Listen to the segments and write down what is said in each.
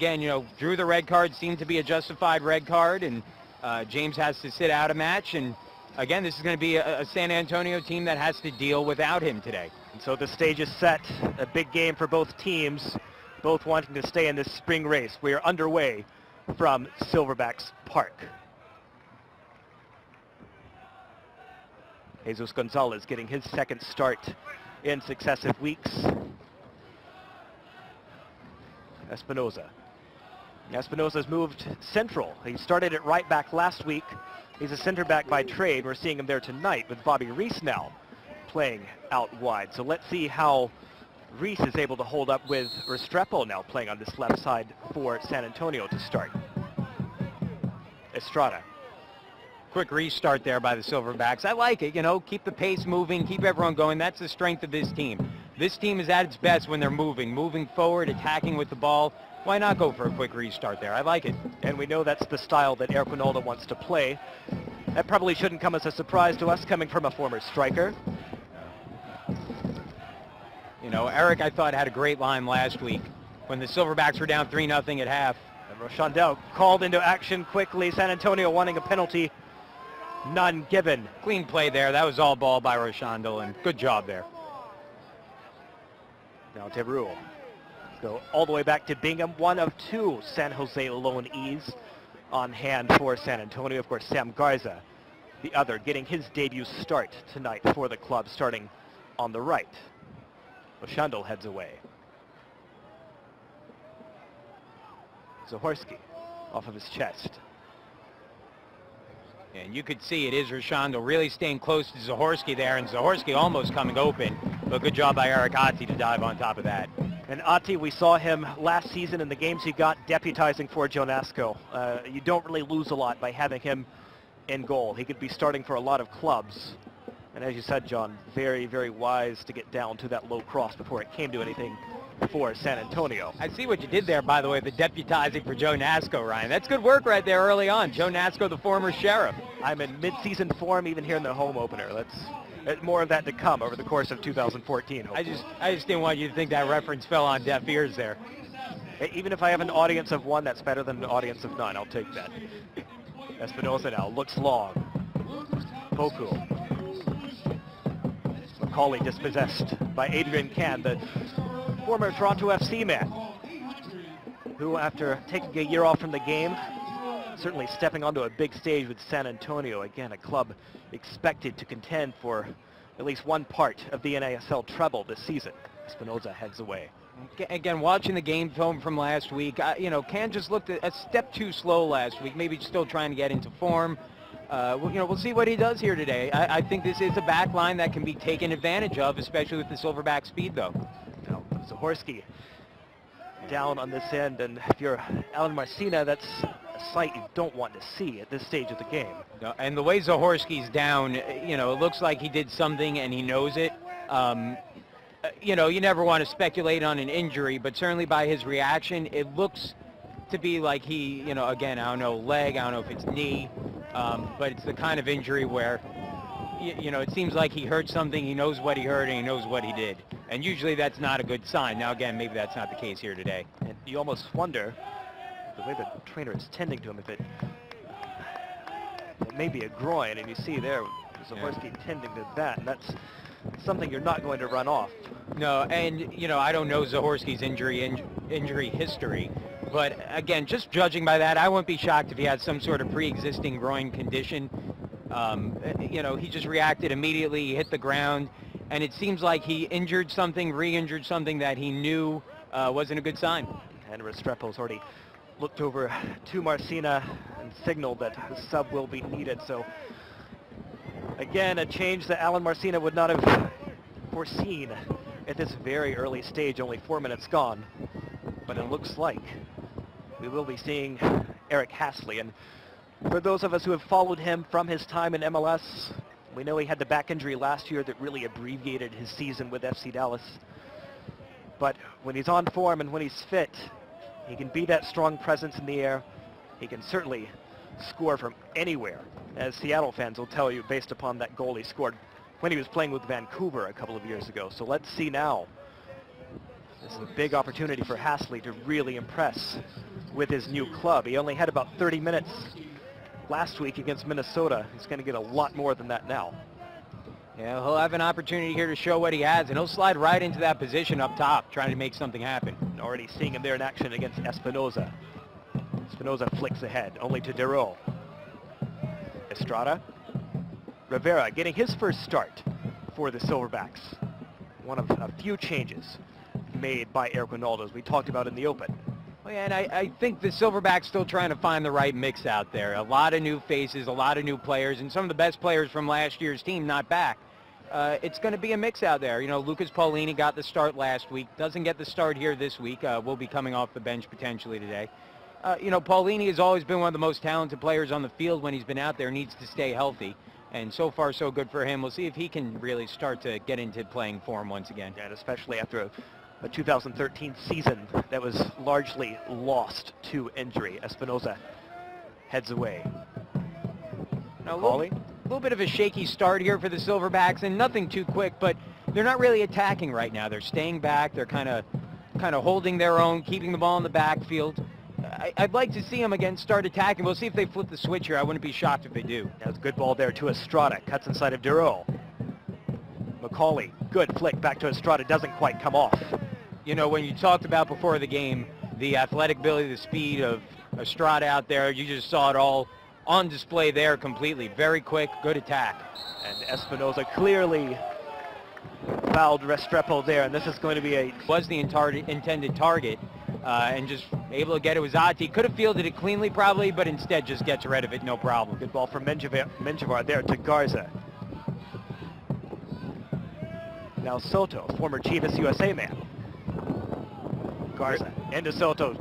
Again, drew the red card, seemed to be a justified red card, and James has to sit out a match. And again, this is going to be a San Antonio team that has to deal without him today. And so the stage is set, a big game for both teams, both wanting to stay in this spring race. We are underway from Silverbacks Park. Jesus Gonzalez getting his second start in successive weeks. Espinosa's moved central. He started at right back last week. He's a center back by trade. We're seeing him there tonight with Bobby Reese now playing out wide. So let's see how Reese is able to hold up with Restrepo now playing on this left side for San Antonio to start. Estrada. Quick restart there by the Silverbacks. I like it, keep the pace moving, keep everyone going. That's the strength of this team. This team is at its best when they're moving forward, attacking with the ball. Why not go for a quick restart there? I like it. And we know that's the style that Eric Winalda wants to play. That probably shouldn't come as a surprise to us coming from a former striker. Eric, I thought, had a great line last week when the Silverbacks were down 3-0 at half. And Rochandel called into action quickly. San Antonio wanting a penalty. None given. Clean play there. That was all ball by Rochandel, and good job there. Now Tebrul. Go all the way back to Bingham. One of two San Jose loanees on hand for San Antonio. Of course, Sam Garza, the other, getting his debut start tonight for the club, starting on the right. Rochandel heads away. Zahorsky off of his chest. And you could see it is Rochandel really staying close to Zahorsky there, and Zahorsky almost coming open. But good job by Eric Atti to dive on top of that. And Atti, we saw him last season in the games he got deputizing for Jonasco. You don't really lose a lot by having him in goal. He could be starting for a lot of clubs. And as you said, John, very, very wise to get down to that low cross before it came to anything for San Antonio. I see what you did there, by the way, the deputizing for Joe Nasco, Ryan. That's good work right there early on. Joe Nasco, the former sheriff. I'm in mid-season form even here in the home opener. More of that to come over the course of 2014. Hopefully. I just didn't want you to think that reference fell on deaf ears there. Even if I have an audience of one, that's better than an audience of none. I'll take that. Espinosa now looks long. Poku. Macaulay dispossessed by Adrian Can, the former Toronto FC man, who after taking a year off from the game, certainly stepping onto a big stage with San Antonio. Again, a club expected to contend for at least one part of the NASL treble this season. Espinosa heads away. Again, watching the game film from last week, Can just looked a step too slow last week, maybe still trying to get into form. We'll see what he does here today. I think this is a back line that can be taken advantage of, especially with the Silverback speed, though. Now, Zahorsky down on this end, and if you're Alan Marcina, that's a sight you don't want to see at this stage of the game. No, and the way Zahorsky's down, it looks like he did something and he knows it. You never want to speculate on an injury, but certainly by his reaction, it looks to be like he, again, I don't know, leg, I don't know if it's knee, but it's the kind of injury where, it seems like he heard something, he knows what he heard, and he knows what he did. And usually that's not a good sign. Now, again, maybe that's not the case here today. And you almost wonder, the way the trainer is tending to him, if it may be a groin, and you see there, Zahorsky tending to that, and that's something you're not going to run off. No, and, I don't know Zahorsky's injury history, but again, just judging by that, I wouldn't be shocked if he had some sort of pre-existing groin condition. He just reacted immediately, he hit the ground, and it seems like he injured something, re-injured something that he knew wasn't a good sign. And Restrepo's already looked over to Marcina and signaled that the sub will be needed. So again, a change that Alan Marcina would not have foreseen at this very early stage, only 4 minutes gone. But it looks like we will be seeing Eric Hasley. And for those of us who have followed him from his time in MLS, we know he had the back injury last year that really abbreviated his season with FC Dallas. But when he's on form and when he's fit, he can be that strong presence in the air. He can certainly score from anywhere, as Seattle fans will tell you, based upon that goal he scored when he was playing with Vancouver a couple of years ago. So let's see now. This is a big opportunity for Hasley to really impress with his new club. He only had about 30 minutes last week against Minnesota. He's going to get a lot more than that now. Yeah, he'll have an opportunity here to show what he has, and he'll slide right into that position up top, trying to make something happen. Already seeing him there in action against Espinoza. Espinoza flicks ahead, only to Dero. Estrada. Rivera getting his first start for the Silverbacks. One of a few changes made by Eric Ronaldo, as we talked about in the Open. Well, yeah, and I think the Silverbacks still trying to find the right mix out there. A lot of new faces, a lot of new players, and some of the best players from last year's team not back. It's going to be a mix out there. You know, Lucas Paulini got the start last week, doesn't get the start here this week. Will be coming off the bench potentially today. You know, Paulini has always been one of the most talented players on the field when he's been out there, needs to stay healthy. And so far, so good for him. We'll see if he can really start to get into playing form once again. And especially after a 2013 season that was largely lost to injury. Espinoza heads away. Now, a little bit of a shaky start here for the Silverbacks, and nothing too quick, but they're not really attacking right now. They're staying back. They're kind of holding their own, keeping the ball in the backfield. I'd like to see them again start attacking. We'll see if they flip the switch here. I wouldn't be shocked if they do. That's a good ball there to Estrada. Cuts inside of Duro. McCauley, good flick back to Estrada. Doesn't quite come off. You know, when you talked about before the game, the athletic ability, the speed of Estrada out there, you just saw it all on display there completely. Very quick, good attack. And Espinoza clearly fouled Restrepo there, and this is going to be was the intended target, and just able to get it. Was Ati. Could have fielded it cleanly probably, but instead just gets rid of it, no problem. Good ball from Menjivar there to Garza. Now Soto, former Chivas USA man. Garza into Soto.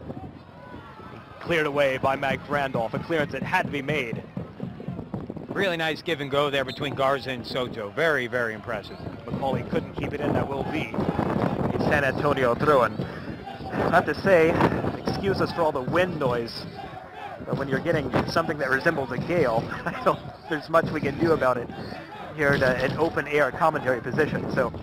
Cleared away by Mag Randolph, a clearance that had to be made. Really nice give and go there between Garza and Soto. Very, very impressive. McCauley couldn't keep it in. That will be a San Antonio throw. And I have to say, excuse us for all the wind noise, but when you're getting something that resembles a gale, I don't think there's much we can do about it here at an open-air commentary position. So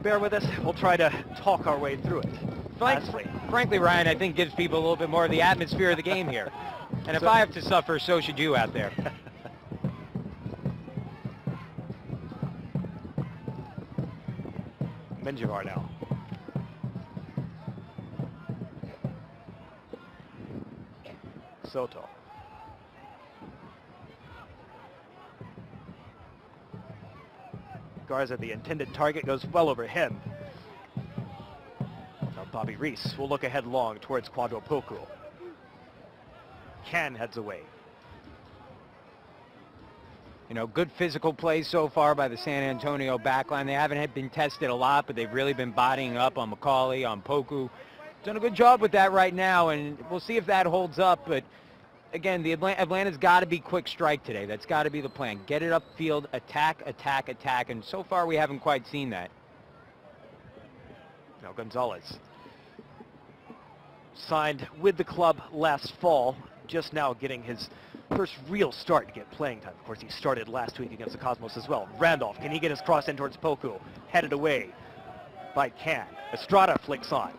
bear with us. We'll try to talk our way through it. Frankly, Ryan, I think gives people a little bit more of the atmosphere of the game here. And if I have to suffer, so should you out there. Menjivar now. Soto. Garza, the intended target, goes well over him. Now Bobby Reese will look ahead long towards Quadropoku. Can heads away. You know, good physical play so far by the San Antonio backline. They haven't been tested a lot, but they've really been bodying up on McCauley, on Poku. Done a good job with that right now, and we'll see if that holds up. But again, the Atlanta's got to be quick strike today. That's got to be the plan. Get it upfield, attack, attack, attack, and so far we haven't quite seen that. Now Gonzalez signed with the club last fall, just now getting his first real start to get playing time. Of course, he started last week against the Cosmos as well. Randolph, can he get his cross in towards Poku? Headed away by Can. Estrada flicks on.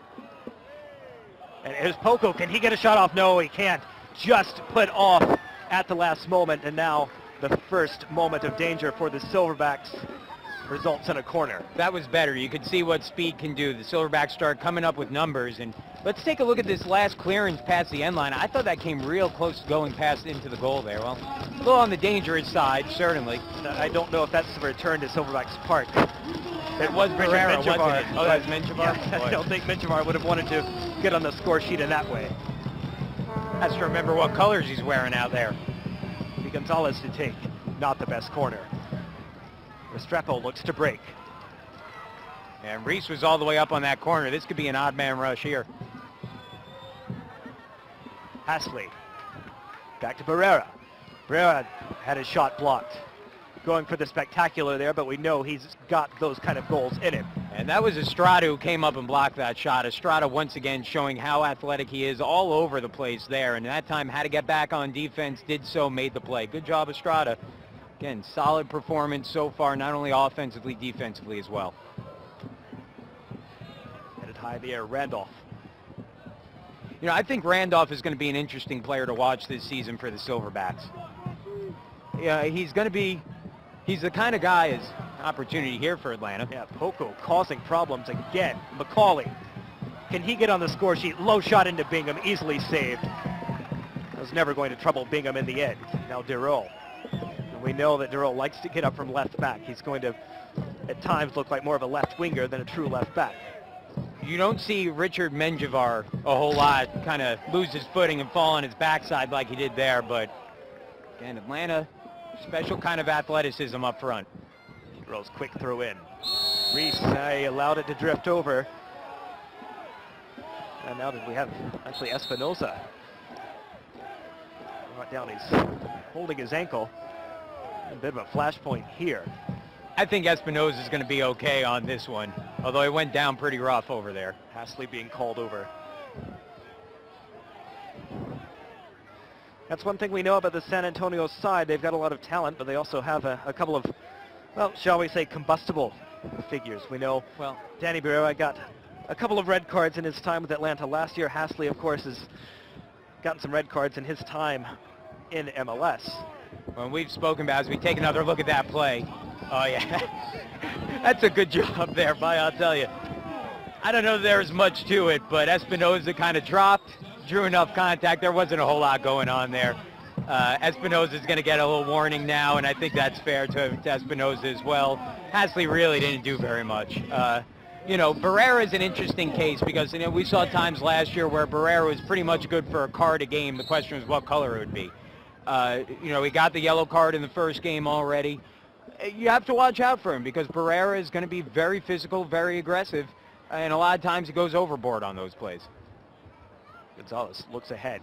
And here's Poku. Can he get a shot off? No, he can't. Just put off at the last moment, and now the first moment of danger for the Silverbacks results in a corner. That was better. You could see what speed can do. The Silverbacks start coming up with numbers, and let's take a look at this last clearance past the end line. I thought that came real close to going past into the goal there. Well, a little on the dangerous side, certainly. I don't know if that's the return to Silverbacks Park. It was Barrera, wasn't it? Oh, that was Menjivar? Yeah, I don't think Menjivar would have wanted to get on the score sheet in that way. Has to remember what colors he's wearing out there. The Gonzalez to take, not the best corner. Restrepo looks to break. And Reese was all the way up on that corner. This could be an odd man rush here. Hasley. Back to Barrera. Barrera had his shot blocked. Going for the spectacular there, but we know he's got those kind of goals in him. And that was Estrada who came up and blocked that shot. Estrada once again showing how athletic he is all over the place there. And that time had to get back on defense, did so, made the play. Good job, Estrada. Again, solid performance so far, not only offensively, defensively as well. Headed high in the air, Randolph. You You know, I think Randolph is going to be an interesting player to watch this season for the Silverbacks. Yeah, he's the kind of guy, is opportunity here for Atlanta. Yeah, Poco causing problems again. McCauley, can he get on the score sheet? Low shot into Bingham, easily saved. That was never going to trouble Bingham in the end. Now Duro. And we know that Duro likes to get up from left back. He's going to, at times, look like more of a left winger than a true left back. You don't see Richard Menjivar a whole lot kind of lose his footing and fall on his backside like he did there, but again, Atlanta, special kind of athleticism up front. Duro's quick throw in. Reese allowed it to drift over. And now did we have actually Espinoza. Brought down, he's holding his ankle. A bit of a flashpoint here. I think Espinoza is going to be okay on this one, although he went down pretty rough over there. Hasley being called over. That's one thing we know about the San Antonio side. They've got a lot of talent, but they also have a couple of, well, shall we say, combustible figures. We know, well, Danny Barrera got a couple of red cards in his time with Atlanta last year. Hasley, of course, has gotten some red cards in his time in MLS. When we've spoken about, as we take another look at that play, oh yeah, that's a good job there, but I'll tell you, I don't know if there's much to it, but Espinoza kind of dropped, drew enough contact. There wasn't a whole lot going on there. Espinoza's going to get a little warning now, and I think that's fair to Espinoza as well. Hasley really didn't do very much. You know, Barrera is an interesting case because, you know, we saw times last year where Barrera was pretty much good for a card a game. The question was what color it would be. You know, he got the yellow card in the first game already. You have to watch out for him because Barrera is going to be very physical, very aggressive, and a lot of times he goes overboard on those plays. Gonzalez looks ahead.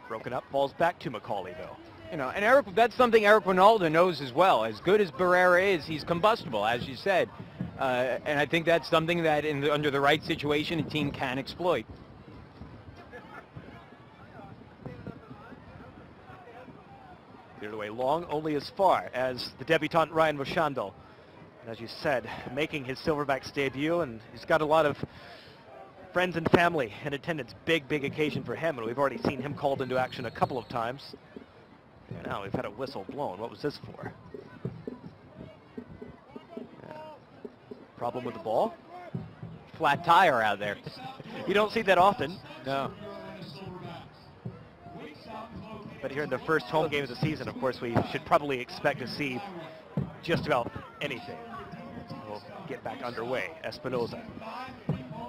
Broken up, falls back to McCauley, though. You know, and that's something Eric Ronaldo knows as well. As good as Barrera is, he's combustible, as you said. And I think that's something that under the right situation, a team can exploit. Cleared away long, only as far as the debutant Ryan Rochandel. And as you said, making his Silverbacks debut, and he's got a lot of friends and family in attendance. Big, big occasion for him, and we've already seen him called into action a couple of times. And now we've had a whistle blown. What was this for? Problem with the ball? Flat tire out there. You don't see that often. No. But here in the first home game of the season, of course, we should probably expect to see just about anything. We'll get back underway. Espinoza.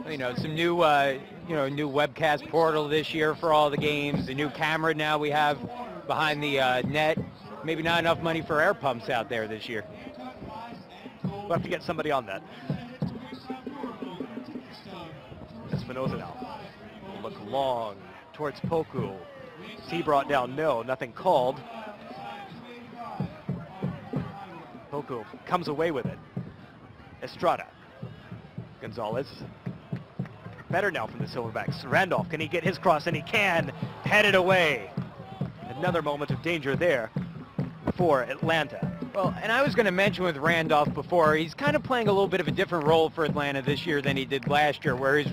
You know, some new, new webcast portal this year for all the games. The new camera now we have behind the net. Maybe not enough money for air pumps out there this year. We'll have to get somebody on that. Espinoza now. Look long towards Poku. He brought down, no, nothing called. Poku comes away with it. Estrada. Gonzalez. Better now from the Silverbacks. Randolph, can he get his cross? And he can. Headed away. Another moment of danger there for Atlanta. Well, and I was going to mention with Randolph before, he's kind of playing a little bit of a different role for Atlanta this year than he did last year, where he's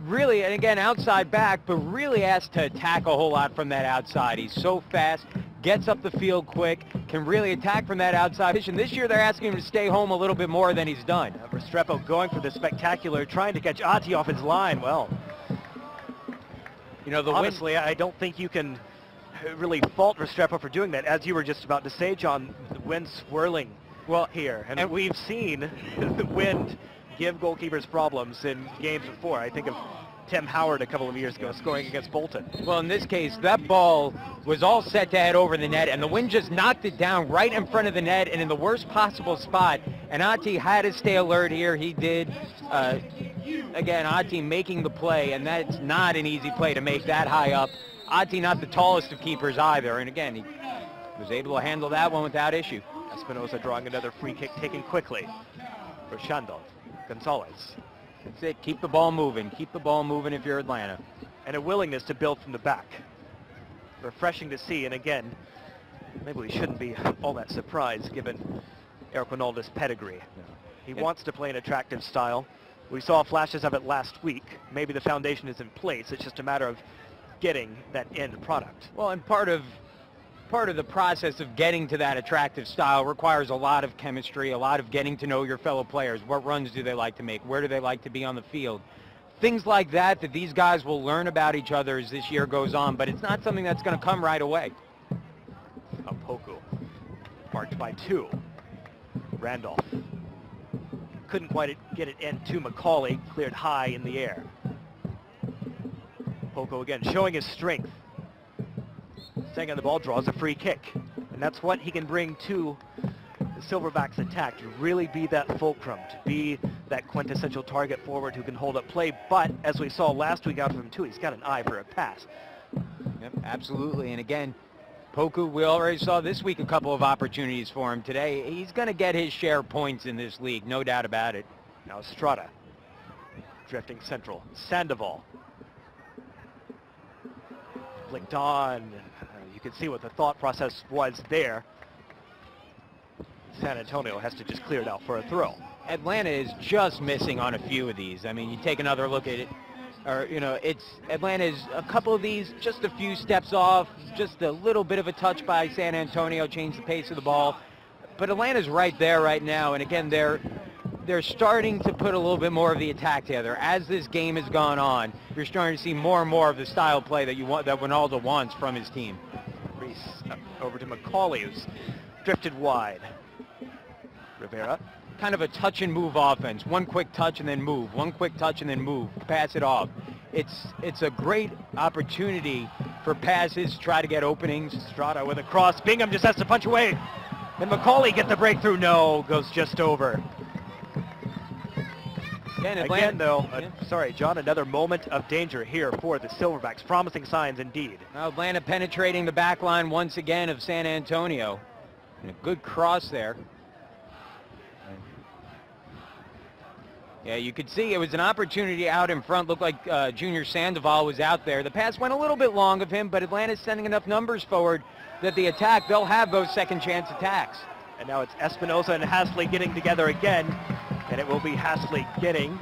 really, and again, outside back, but really asked to attack a whole lot from that outside. He's so fast, gets up the field quick, can really attack from that outside position. This year they're asking him to stay home a little bit more than he's done. Restrepo going for the spectacular, trying to catch Ati off his line. Well, you know, honestly, I don't think you can really fault Restrepo for doing that. As you were just about to say, John, the wind swirling here. And we've seen the wind give goalkeepers problems in games before. I think of Tim Howard a couple of years ago scoring against Bolton. Well, in this case, that ball was all set to head over the net, and the wind just knocked it down right in front of the net and in the worst possible spot. And Ati had to stay alert here. He did. Again, Ati making the play, and that's not an easy play to make that high up. Ati not the tallest of keepers either, and again, he was able to handle that one without issue. Espinoza drawing another free kick, taken quickly. Rochandel. Gonzalez. That's it. Keep the ball moving. Keep the ball moving if you're Atlanta. And a willingness to build from the back. Refreshing to see, and again, maybe we shouldn't be all that surprised given Eric Ronaldo's pedigree. He wants to play an attractive style. We saw flashes of it last week. Maybe the foundation is in place. It's just a matter of getting that end product. Well, and part of the process of getting to that attractive style requires a lot of chemistry, a lot of getting to know your fellow players. What runs do they like to make? Where do they like to be on the field? Things like that these guys will learn about each other as this year goes on, but it's not something that's going to come right away. Poku, marked by 2. Randolph couldn't quite get it into Macaulay, cleared high in the air. Poku again showing his strength. Staying on the ball, draws a free kick. And that's what he can bring to the Silverbacks attack, to really be that fulcrum, to be that quintessential target forward who can hold up play. But as we saw last week out of him too, he's got an eye for a pass. Yep, absolutely. And again, Poku, we already saw this week a couple of opportunities for him today. He's going to get his share of points in this league, no doubt about it. Now Estrada, drifting central. Sandoval. Flicked on. You can see what the thought process was there. San Antonio has to just clear it out for a throw. Atlanta is just missing on a few of these. I mean, you take another look at it, or, you know, Atlanta is a couple of these, just a few steps off, just a little bit of a touch by San Antonio, changed the pace of the ball. But Atlanta's right there right now, and again, they're starting to put a little bit more of the attack together. As this game has gone on, you're starting to see more and more of the style of play that Ronaldo wants from his team. Reese over to Macaulay, who's drifted wide. Rivera. Kind of a touch and move offense. One quick touch and then move. One quick touch and then move. Pass it off. It's a great opportunity for passes to try to get openings. Estrada with a cross. Bingham just has to punch away. And Macaulay get the breakthrough. No, goes just over. Again, though, sorry, John, another moment of danger here for the Silverbacks. Promising signs indeed. Now Atlanta penetrating the back line once again of San Antonio. And a good cross there. Yeah, you could see it was an opportunity out in front. Looked like Junior Sandoval was out there. The pass went a little bit long of him, but Atlanta's sending enough numbers forward that the attack, they'll have those second chance attacks. And now it's Espinosa and Hasley getting together again, and it will be Hasley getting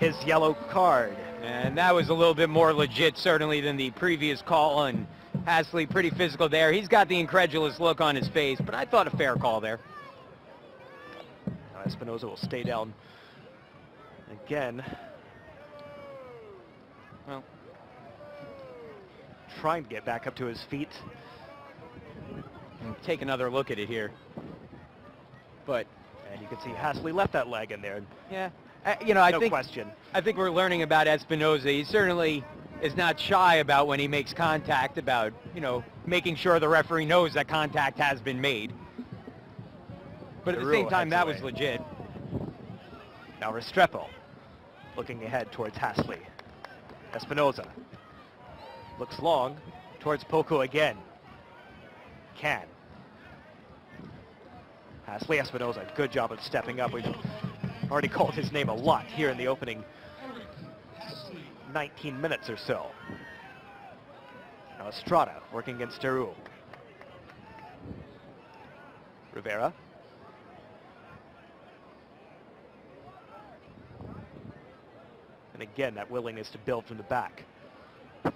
his yellow card. And that was a little bit more legit, certainly, than the previous call, and Hasley pretty physical there. He's got the incredulous look on his face, but I thought a fair call there. Now Espinosa will stay down again. Well, trying to get back up to his feet. And take another look at it here. But, and you can see Hasley left that leg in there. Yeah, you know, I think we're learning about Espinosa. He certainly is not shy about when he makes contact, about, you know, making sure the referee knows that contact has been made. But at the same time, that was legit. Now Restrepo looking ahead towards Hasley. Espinosa looks long towards Poku again. Can. Hasley, Espinosa, good job of stepping up. We've already called his name a lot here in the opening 19 minutes or so. Now Estrada working against Teru. Rivera. And again, that willingness to build from the back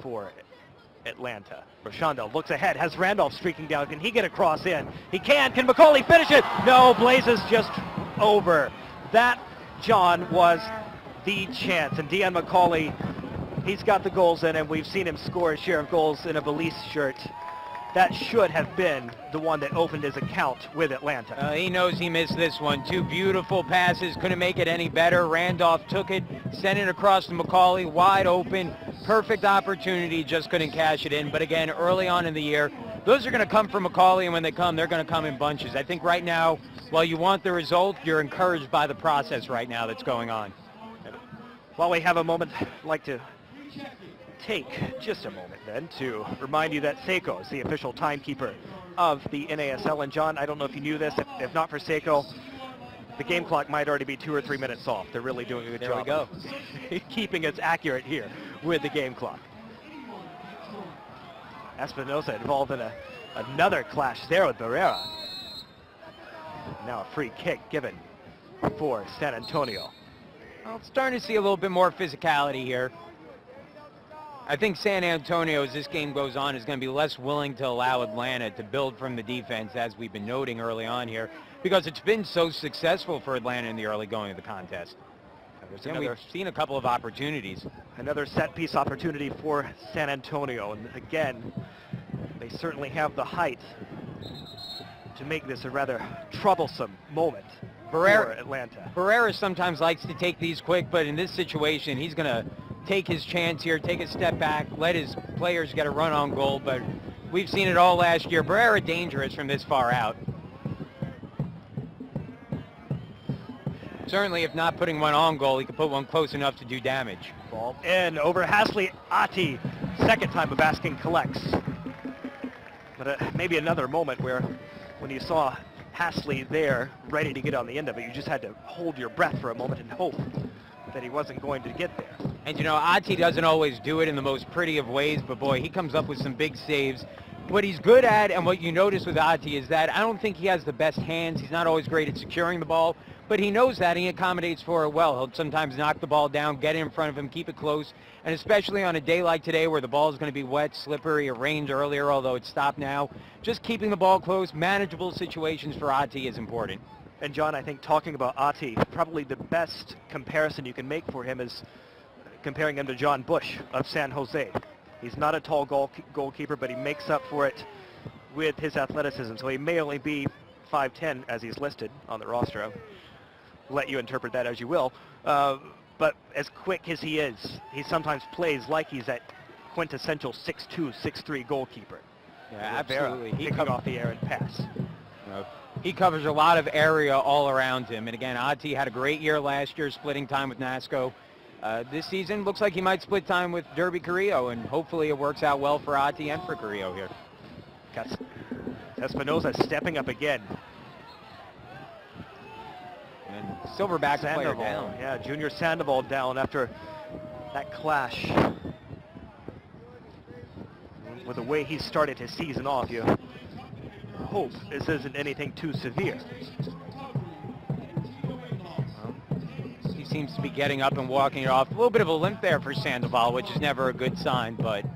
for Atlanta. Roshando looks ahead, has Randolph streaking down. Can he get a cross in? He can. Can Macaulay finish it? No, Blazes just over. That, John, was the chance. And Deon Macaulay, he's got the goals in, and we've seen him score his share of goals in a Belize shirt. That should have been the one that opened his account with Atlanta. He knows he missed this one. Two beautiful passes, couldn't make it any better. Randolph took it, sent it across to Macaulay, wide open, perfect opportunity, just couldn't cash it in. But again, early on in the year, those are going to come from Macaulay, and when they come, they're going to come in bunches. I think right now, while you want the result, you're encouraged by the process right now that's going on. While we have a moment, I'd like to take just a moment then to remind you that Seiko is the official timekeeper of the NASL. And John, I don't know if you knew this, if not for Seiko, the game clock might already be 2 or 3 minutes off. They're really doing a good job. There we go. Keeping us accurate here with the game clock. Espinosa involved in another clash there with Barrera. Now a free kick given for San Antonio. Well, starting to see a little bit more physicality here. I think San Antonio, as this game goes on, is going to be less willing to allow Atlanta to build from the defense, as we've been noting early on here, because it's been so successful for Atlanta in the early going of the contest. And we've seen a couple of opportunities. Another set-piece opportunity for San Antonio, and again, they certainly have the height to make this a rather troublesome moment for Atlanta. Barrera sometimes likes to take these quick, but in this situation, he's going to take his chance here, take a step back, let his players get a run on goal, but we've seen it all last year. Barrera dangerous from this far out. Certainly, if not putting one on goal, he could put one close enough to do damage. Ball in over Hasley. Ati, second time of asking, collects. But maybe another moment where when you saw Hasley there ready to get on the end of it, you just had to hold your breath for a moment and hope that he wasn't going to get there. And you know, Ati doesn't always do it in the most pretty of ways, but boy, he comes up with some big saves. What he's good at, and what you notice with Ati, is that I don't think he has the best hands. He's not always great at securing the ball, but he knows that and he accommodates for it well. He'll sometimes knock the ball down, get in front of him, keep it close, and especially on a day like today where the ball is going to be wet, slippery, it rained earlier, although it's stopped now. Just keeping the ball close, manageable situations for Ati is important. And John, I think talking about Ati, probably the best comparison you can make for him is comparing him to John Bush of San Jose. He's not a tall goalkeeper, but he makes up for it with his athleticism. So he may only be 5'10", as he's listed on the roster. I'll let you interpret that as you will. But as quick as he is, he sometimes plays like he's that quintessential 6'2", 6'3" goalkeeper. Yeah, absolutely. He picking off the air and pass. He covers a lot of area all around him. And again, Ati had a great year last year, splitting time with Nasco. This season looks like he might split time with Derby Carrillo, and hopefully it works out well for Ati and for Carrillo here. Espinosa stepping up again. And Silverbacks player down. Yeah, Junior Sandoval down after that clash. With the way he started his season off, you hope this isn't anything too severe. He seems to be getting up and walking it off. A little bit of a limp there for Sandoval, which is never a good sign, but,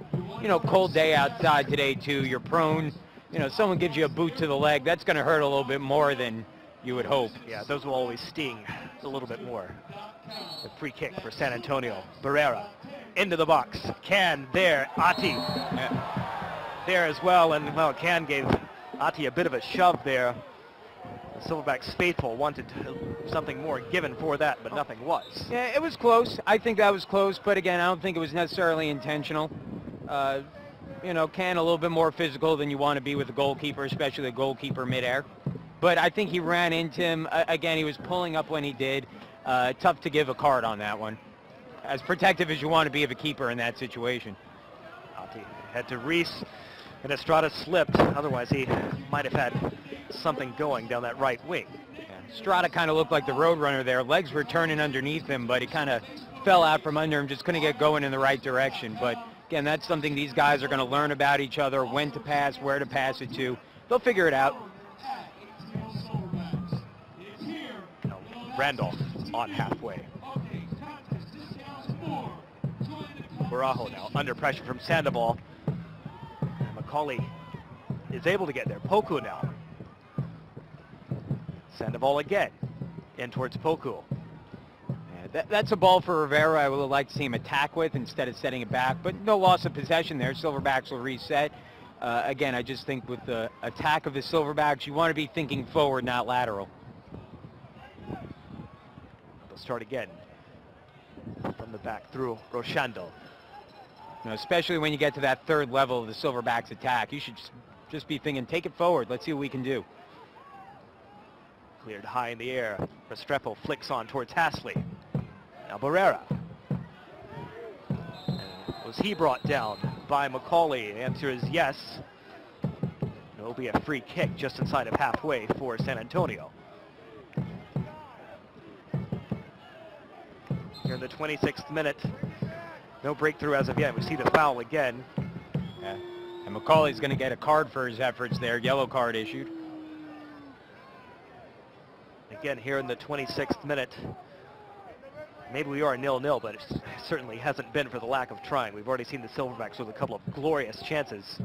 you know, cold day outside today, too. You're prone, you know, someone gives you a boot to the leg, that's going to hurt a little bit more than you would hope. Yeah, those will always sting a little bit more. The free kick for San Antonio. Barrera into the box. Can there. Ati there as well. And, well, Can gave Ati a bit of a shove there. The Silverbacks faithful wanted something more given for that, but nothing was. Yeah, it was close. I think that was close, but again, I don't think it was necessarily intentional. You know, Can a little bit more physical than you want to be with a goalkeeper, especially a goalkeeper midair. But I think he ran into him. Again, he was pulling up when he did. Tough to give a card on that one. As protective as you want to be of a keeper in that situation. Ati head to Reese, and Estrada slipped. Otherwise, he might have had something going down that right wing. Yeah. Estrada kind of looked like the road runner there. Legs were turning underneath him, but he kind of fell out from under him, just couldn't get going in the right direction. But again, that's something these guys are going to learn about each other, when to pass, where to pass it to. They'll figure it out. Randolph on halfway. Barajo now under pressure from Sandoval. And Macaulay is able to get there. Poku now. Sandoval again. In towards Poku. Yeah, that's a ball for Rivera I would like to see him attack with instead of setting it back. But no loss of possession there. Silverbacks will reset. Again, I just think with the attack of the Silverbacks, you want to be thinking forward, not lateral. They'll start again from the back through Rochando. You know, especially when you get to that third level of the Silverbacks attack, you should just be thinking, take it forward. Let's see what we can do. Cleared high in the air. Restrepo flicks on towards Hasley. Now Barrera. Was he brought down by Macaulay? The answer is yes. It'll be a free kick just inside of halfway for San Antonio. Here in the 26th minute. No breakthrough as of yet. We see the foul again. Yeah. And Macaulay's going to get a card for his efforts there. Yellow card issued. Again, here in the 26th minute. maybe we are 0-0, but it certainly hasn't been for the lack of trying. We've already seen the Silverbacks with a couple of glorious chances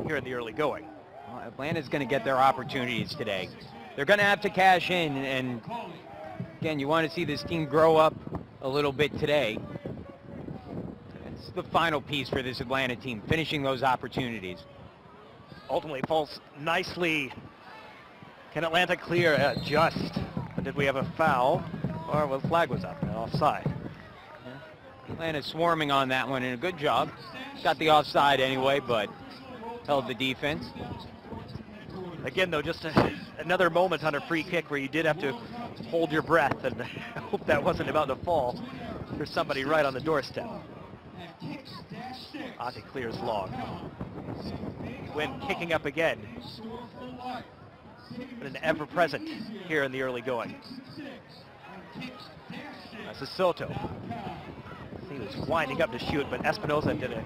here in the early going. Well, Atlanta's going to get their opportunities today. They're going to have to cash in, and again, you want to see this team grow up a little bit today. It's the final piece for this Atlanta team, finishing those opportunities. Ultimately falls nicely. Can Atlanta clear? Just. But did we have a foul? Or well, the flag was up and offside. Yeah. Atlanta swarming on that one, and a good job. Got the offside anyway, but held the defense. Again, though, just another moment on a free kick where you did have to hold your breath and hope that wasn't about to fall for somebody right on the doorstep. Ati clears long. When kicking up again. But an ever-present here in the early going. This is Soto. He was winding up to shoot, but Espinosa did a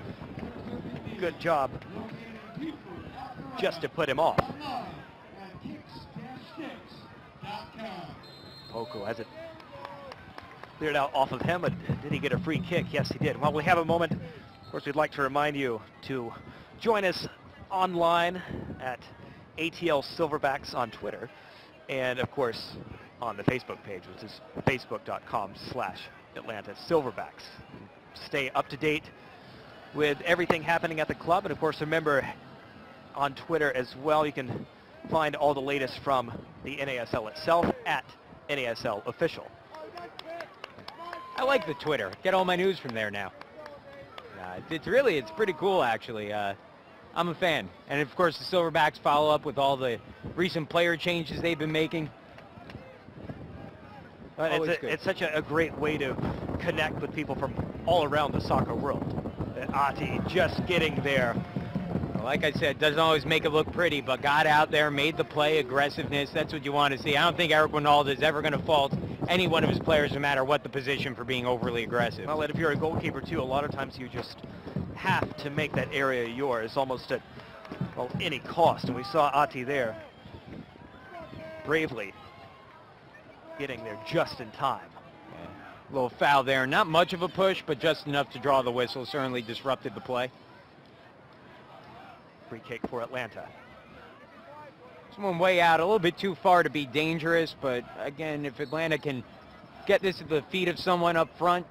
good job just to put him off. Poco has it cleared out off of him, but did he get a free kick? Yes, he did. While we have a moment, of course, we'd like to remind you to join us online at ATL Silverbacks on Twitter, and of course on the Facebook page, which is facebook.com/Atlanta Silverbacks. Stay up to date with everything happening at the club, and of course remember on Twitter as well, you can find all the latest from the NASL itself at NASL Official. I like the Twitter. Get all my news from there now. It's pretty cool actually. I'm a fan. And of course the Silverbacks follow up with all the recent player changes they've been making. It's such a great way to connect with people from all around the soccer world. Ati just getting there. Like I said, doesn't always make it look pretty, but got out there, made the play, aggressiveness. That's what you want to see. I don't think Eric Winalda is ever going to fault any one of his players, no matter what the position, for being overly aggressive. Well, and if you're a goalkeeper too, a lot of times you just have to make that area yours, almost at, well, any cost. And we saw Ati there bravely getting there just in time. Yeah. A little foul there. Not much of a push, but just enough to draw the whistle. Certainly disrupted the play. Free kick for Atlanta. Someone way out, a little bit too far to be dangerous, but again, if Atlanta can get this at the feet of someone up front,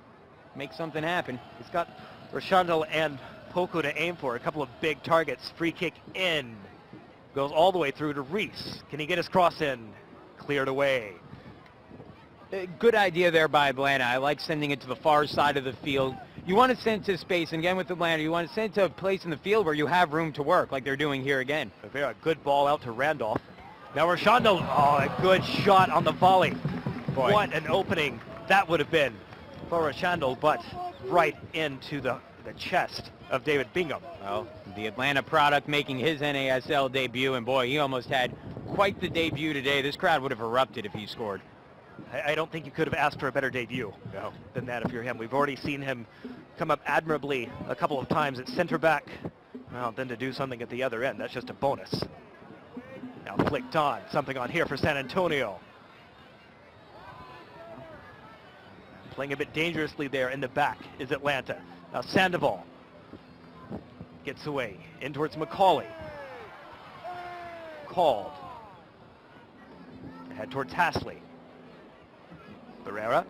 make something happen. He's got Restrepo and Poco to aim for. A couple of big targets. Free kick in. Goes all the way through to Reese. Can he get his cross in? Cleared away. Good idea there by Atlanta. I like sending it to the far side of the field. You want to send it to space, and again with Atlanta, you want to send it to a place in the field where you have room to work, like they're doing here again. A good ball out to Randolph. Now Restrepo, a good shot on the volley. Boy. What an opening that would have been for Restrepo, but right into the chest of David Bingham. Well, the Atlanta product making his NASL debut, and boy, he almost had quite the debut today. This crowd would have erupted if he scored. I don't think you could have asked for a better debut than that if you're him. We've already seen him come up admirably a couple of times at center back. Well, then to do something at the other end, that's just a bonus. Now flicked on. Something on here for San Antonio. Playing a bit dangerously there in the back is Atlanta. Now Sandoval gets away. In towards McCauley. Called. Head towards Hasley. Barrera,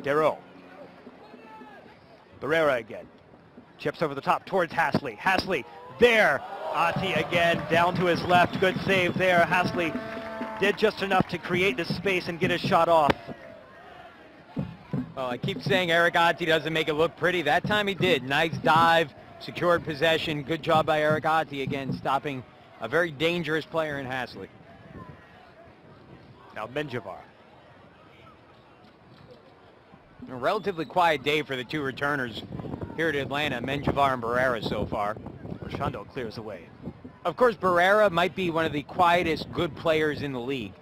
Darrow. Barrera again. Chips over the top towards Hasley. Hasley there. Ati again down to his left. Good save there. Hasley did just enough to create the space and get his shot off. Well, I keep saying Eric Ati doesn't make it look pretty. That time he did. Nice dive, secured possession. Good job by Eric Ati again, stopping a very dangerous player in Hasley. Now Menjivar. A relatively quiet day for the two returners here at Atlanta, Menjivar and Barrera so far. Restrepo clears away. Of course, Barrera might be one of the quietest good players in the league.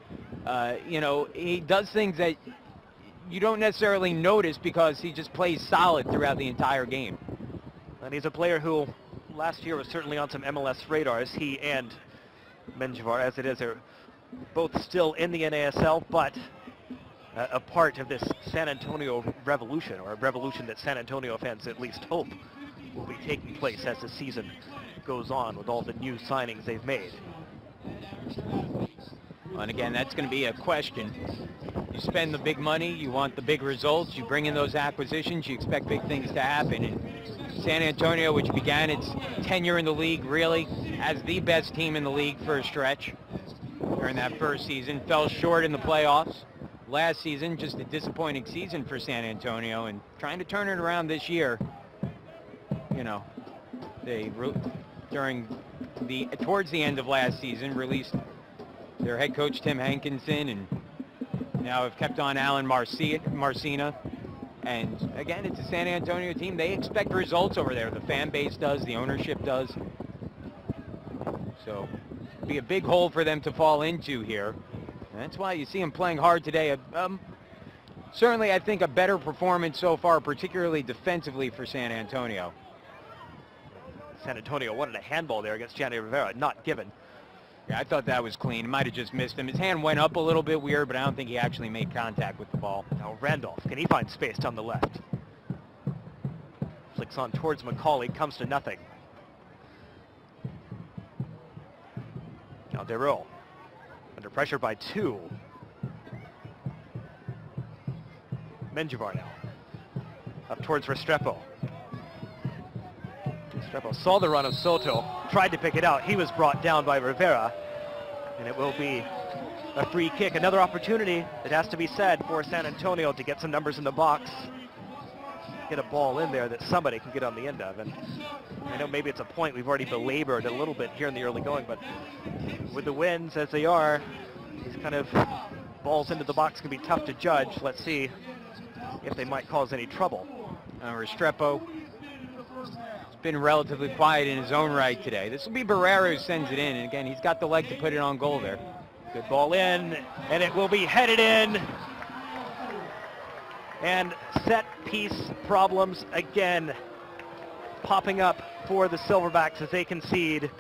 You know, he does things that you don't necessarily notice because he just plays solid throughout the entire game. And he's a player who last year was certainly on some MLS radars. He and Menjivar, as it is, are both still in the NASL, but a part of this San Antonio revolution, or a revolution that San Antonio fans at least hope will be taking place as the season goes on with all the new signings they've made. And again, that's going to be a question. You spend the big money, you want the big results, you bring in those acquisitions, you expect big things to happen. And San Antonio, which began its tenure in the league really as the best team in the league for a stretch during that first season, fell short in the playoffs. Last season, just a disappointing season for San Antonio, and trying to turn it around this year. You know, they towards the end of last season released their head coach Tim Hankinson, and now have kept on Alan Marcina. And again, it's a San Antonio team. They expect results over there. The fan base does, the ownership does. So it'll be a big hole for them to fall into here. And that's why you see them playing hard today. Certainly, I think a better performance so far, particularly defensively for San Antonio. San Antonio wanted a handball there against Gianni Rivera, not given. Yeah, I thought that was clean. Might have just missed him. His hand went up a little bit weird, but I don't think he actually made contact with the ball. Now Randolph, can he find space down the left? Flicks on towards McCauley, comes to nothing. Now Dereau, under pressure by two. Menjivar now, up towards Restrepo. Restrepo saw the run of Soto, tried to pick it out. He was brought down by Rivera, and it will be a free kick. Another opportunity, it has to be said, for San Antonio to get some numbers in the box. Get a ball in there that somebody can get on the end of. And I know maybe it's a point we've already belabored a little bit here in the early going, but with the wins as they are, these kind of balls into the box can be tough to judge. Let's see if they might cause any trouble. Restrepo has been relatively quiet in his own right today. This will be Barrera who sends it in, and again, he's got the leg to put it on goal there. Good ball in, and it will be headed in. And set piece problems again popping up for the Silverbacks as they concede.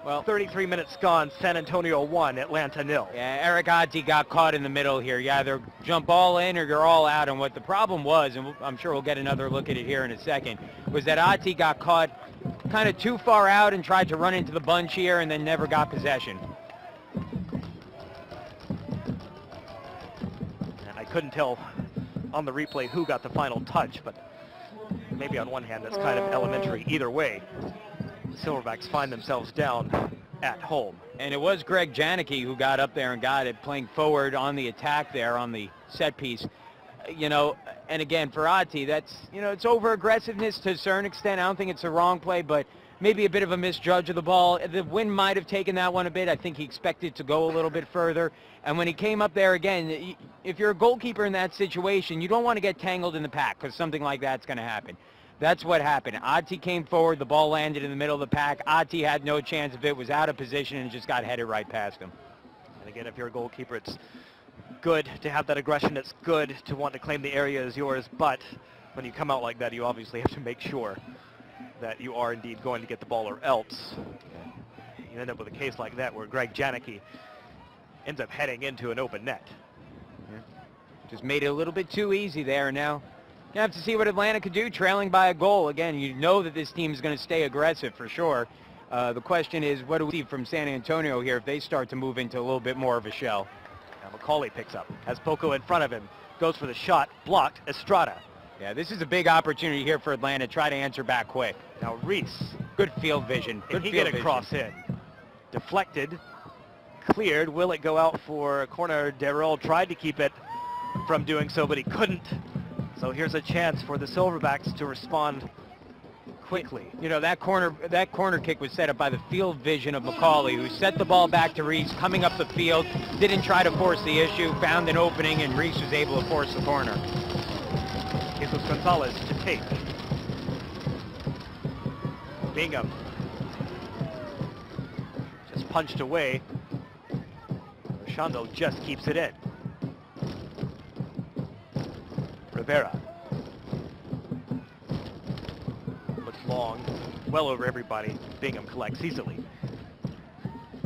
Well, 33 minutes gone, San Antonio 1, Atlanta 0. Yeah, Eric Ati got caught in the middle here. You either jump all in or you're all out. And what the problem was, and I'm sure we'll get another look at it here in a second, was that Ati got caught kind of too far out and tried to run into the bunch here and then never got possession. And I couldn't tell on the replay who got the final touch, but maybe on one hand that's kind of elementary either way. Silverbacks find themselves down at home. And it was Greg Janicki who got up there and got it, playing forward on the attack there on the set piece. You know, and again, for Ati, that's, you know, it's over-aggressiveness to a certain extent. I don't think it's a wrong play, but maybe a bit of a misjudge of the ball. The wind might have taken that one a bit. I think he expected to go a little bit further. And when he came up there again, if you're a goalkeeper in that situation, you don't want to get tangled in the pack because something like that's going to happen. That's what happened. Ati came forward, the ball landed in the middle of the pack. Ati had no chance of it, was out of position, and just got headed right past him. And again, if you're a goalkeeper, it's good to have that aggression. It's good to want to claim the area as yours, but when you come out like that, you obviously have to make sure that you are indeed going to get the ball, or else you end up with a case like that where Greg Janicki ends up heading into an open net. Yeah. Just made it a little bit too easy there now. You have to see what Atlanta could do, trailing by a goal. Again, you know that this team is going to stay aggressive for sure. The question is, what do we see from San Antonio here if they start to move into a little bit more of a shell? Now McCauley picks up, has Poco in front of him, goes for the shot, blocked, Estrada. Yeah, this is a big opportunity here for Atlanta. Try to answer back quick. Now Reese. Good field vision. Good field vision. Get a cross in. Deflected, cleared. Will it go out for a corner? Darrell tried to keep it from doing so, but he couldn't. So here's a chance for the Silverbacks to respond quickly. You know, that corner kick was set up by the field vision of McCauley, who set the ball back to Reese, coming up the field, didn't try to force the issue, found an opening, and Reese was able to force the corner. Jesus Gonzalez to take. Bingham just punched away. Rochando just keeps it in. Rivera looks long, well over everybody. Bingham collects easily.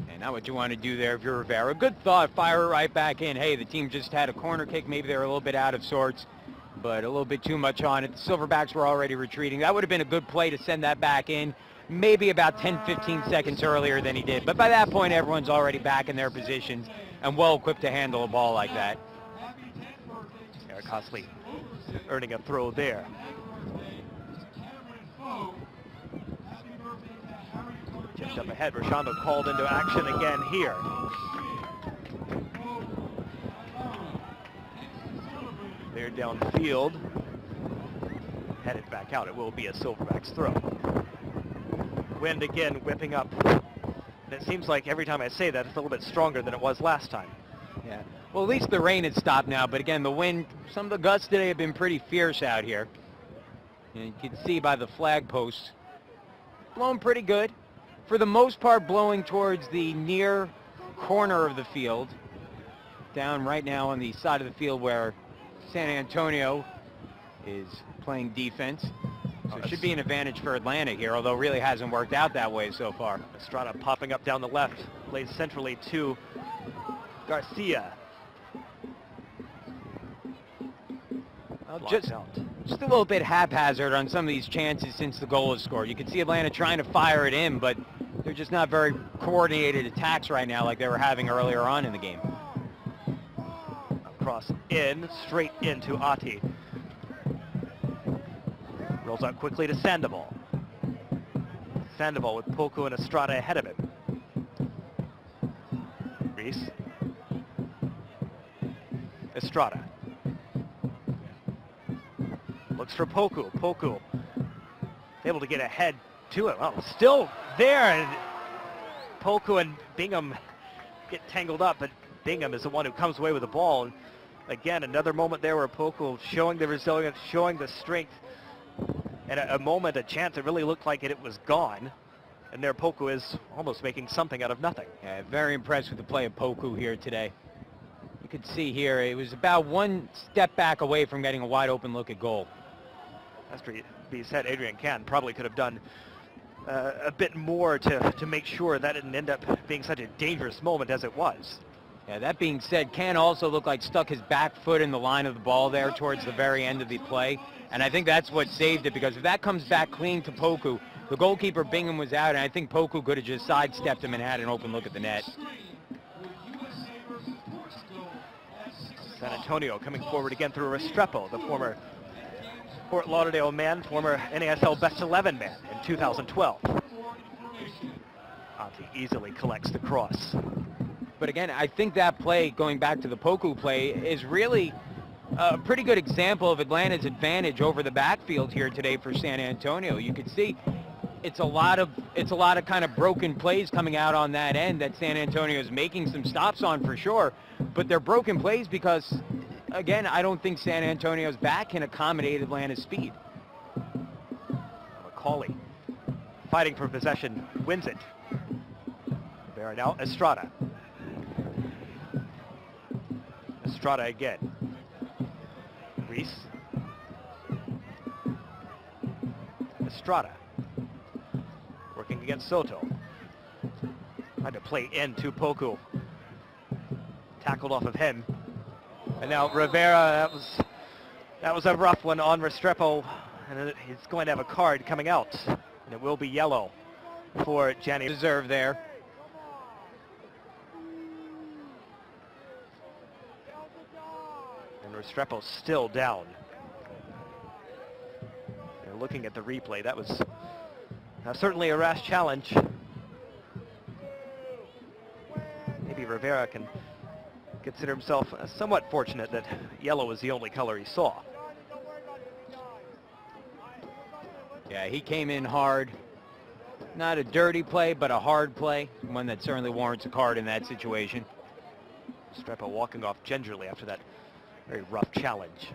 And Not what you want to do there if you're Rivera. Good thought, fire it right back in. Hey, the team just had a corner kick. Maybe they're a little bit out of sorts, but a little bit too much on it. The Silverbacks were already retreating. That would have been a good play to send that back in, maybe about 10-15 seconds earlier than he did. But by that point, everyone's already back in their positions and well equipped to handle a ball like that. Eric Hosley earning a throw there. Just up ahead, Rashando called into action again here. They're downfield, headed back out. It will be a Silverbacks throw. Wind again whipping up. And it seems like every time I say that, it's a little bit stronger than it was last time. Yeah. Well, at least the rain has stopped now, but again, the wind, some of the gusts today have been pretty fierce out here. And you can see by the flag posts, blowing pretty good. For the most part, blowing towards the near corner of the field, down right now on the side of the field where San Antonio is playing defense. So it should be an advantage for Atlanta here, although it really hasn't worked out that way so far. Estrada popping up down the left, plays centrally to Garcia. Well, just a little bit haphazard on some of these chances since the goal was scored. You can see Atlanta trying to fire it in, but they're just not very coordinated attacks right now like they were having earlier on in the game. Cross in, straight into Ati. Rolls out quickly to Sandoval. Sandoval with Poku and Estrada ahead of him. Reese. Estrada. Looks for Poku. Poku able to get ahead to it. Well, still there, and Poku and Bingham get tangled up, but Bingham is the one who comes away with the ball. And again, another moment there where Poku showing the resilience, showing the strength, and a moment, a chance, it really looked like it was gone. And there Poku is almost making something out of nothing. Yeah, very impressed with the play of Poku here today. You could see here, it was about one step back away from getting a wide open look at goal. As to be said, Adrian Can probably could have done a bit more to make sure that didn't end up being such a dangerous moment as it was. Yeah, that being said, Can also looked like stuck his back foot in the line of the ball there towards the very end of the play. And I think that's what saved it, because if that comes back clean to Poku, the goalkeeper Bingham was out, and I think Poku could have just sidestepped him and had an open look at the net. San Antonio coming forward again through Restrepo, the former Fort Lauderdale man, former NASL Best 11 man in 2012. Ati easily collects the cross. But again, I think that play, going back to the Poku play, is really a pretty good example of Atlanta's advantage over the backfield here today for San Antonio. You can see it's a lot of kind of broken plays coming out on that end that San Antonio is making some stops on for sure, but they're broken plays because, again, I don't think San Antonio's back can accommodate Atlanta's speed. McCauley fighting for possession, wins it. There now, Estrada. Estrada again. Reese. Estrada. Working against Soto. Tried to play into Poku. Tackled off of him. And now Rivera, that was a rough one on Restrepo, and he's going to have a card coming out, and it will be yellow for Gianni. Deserve there. And Restrepo still down. They're looking at the replay. That was certainly a rash challenge. Maybe Rivera can consider himself somewhat fortunate that yellow was the only color he saw. Yeah, he came in hard. Not a dirty play, but a hard play. One that certainly warrants a card in that situation. Restrepo walking off gingerly after that very rough challenge.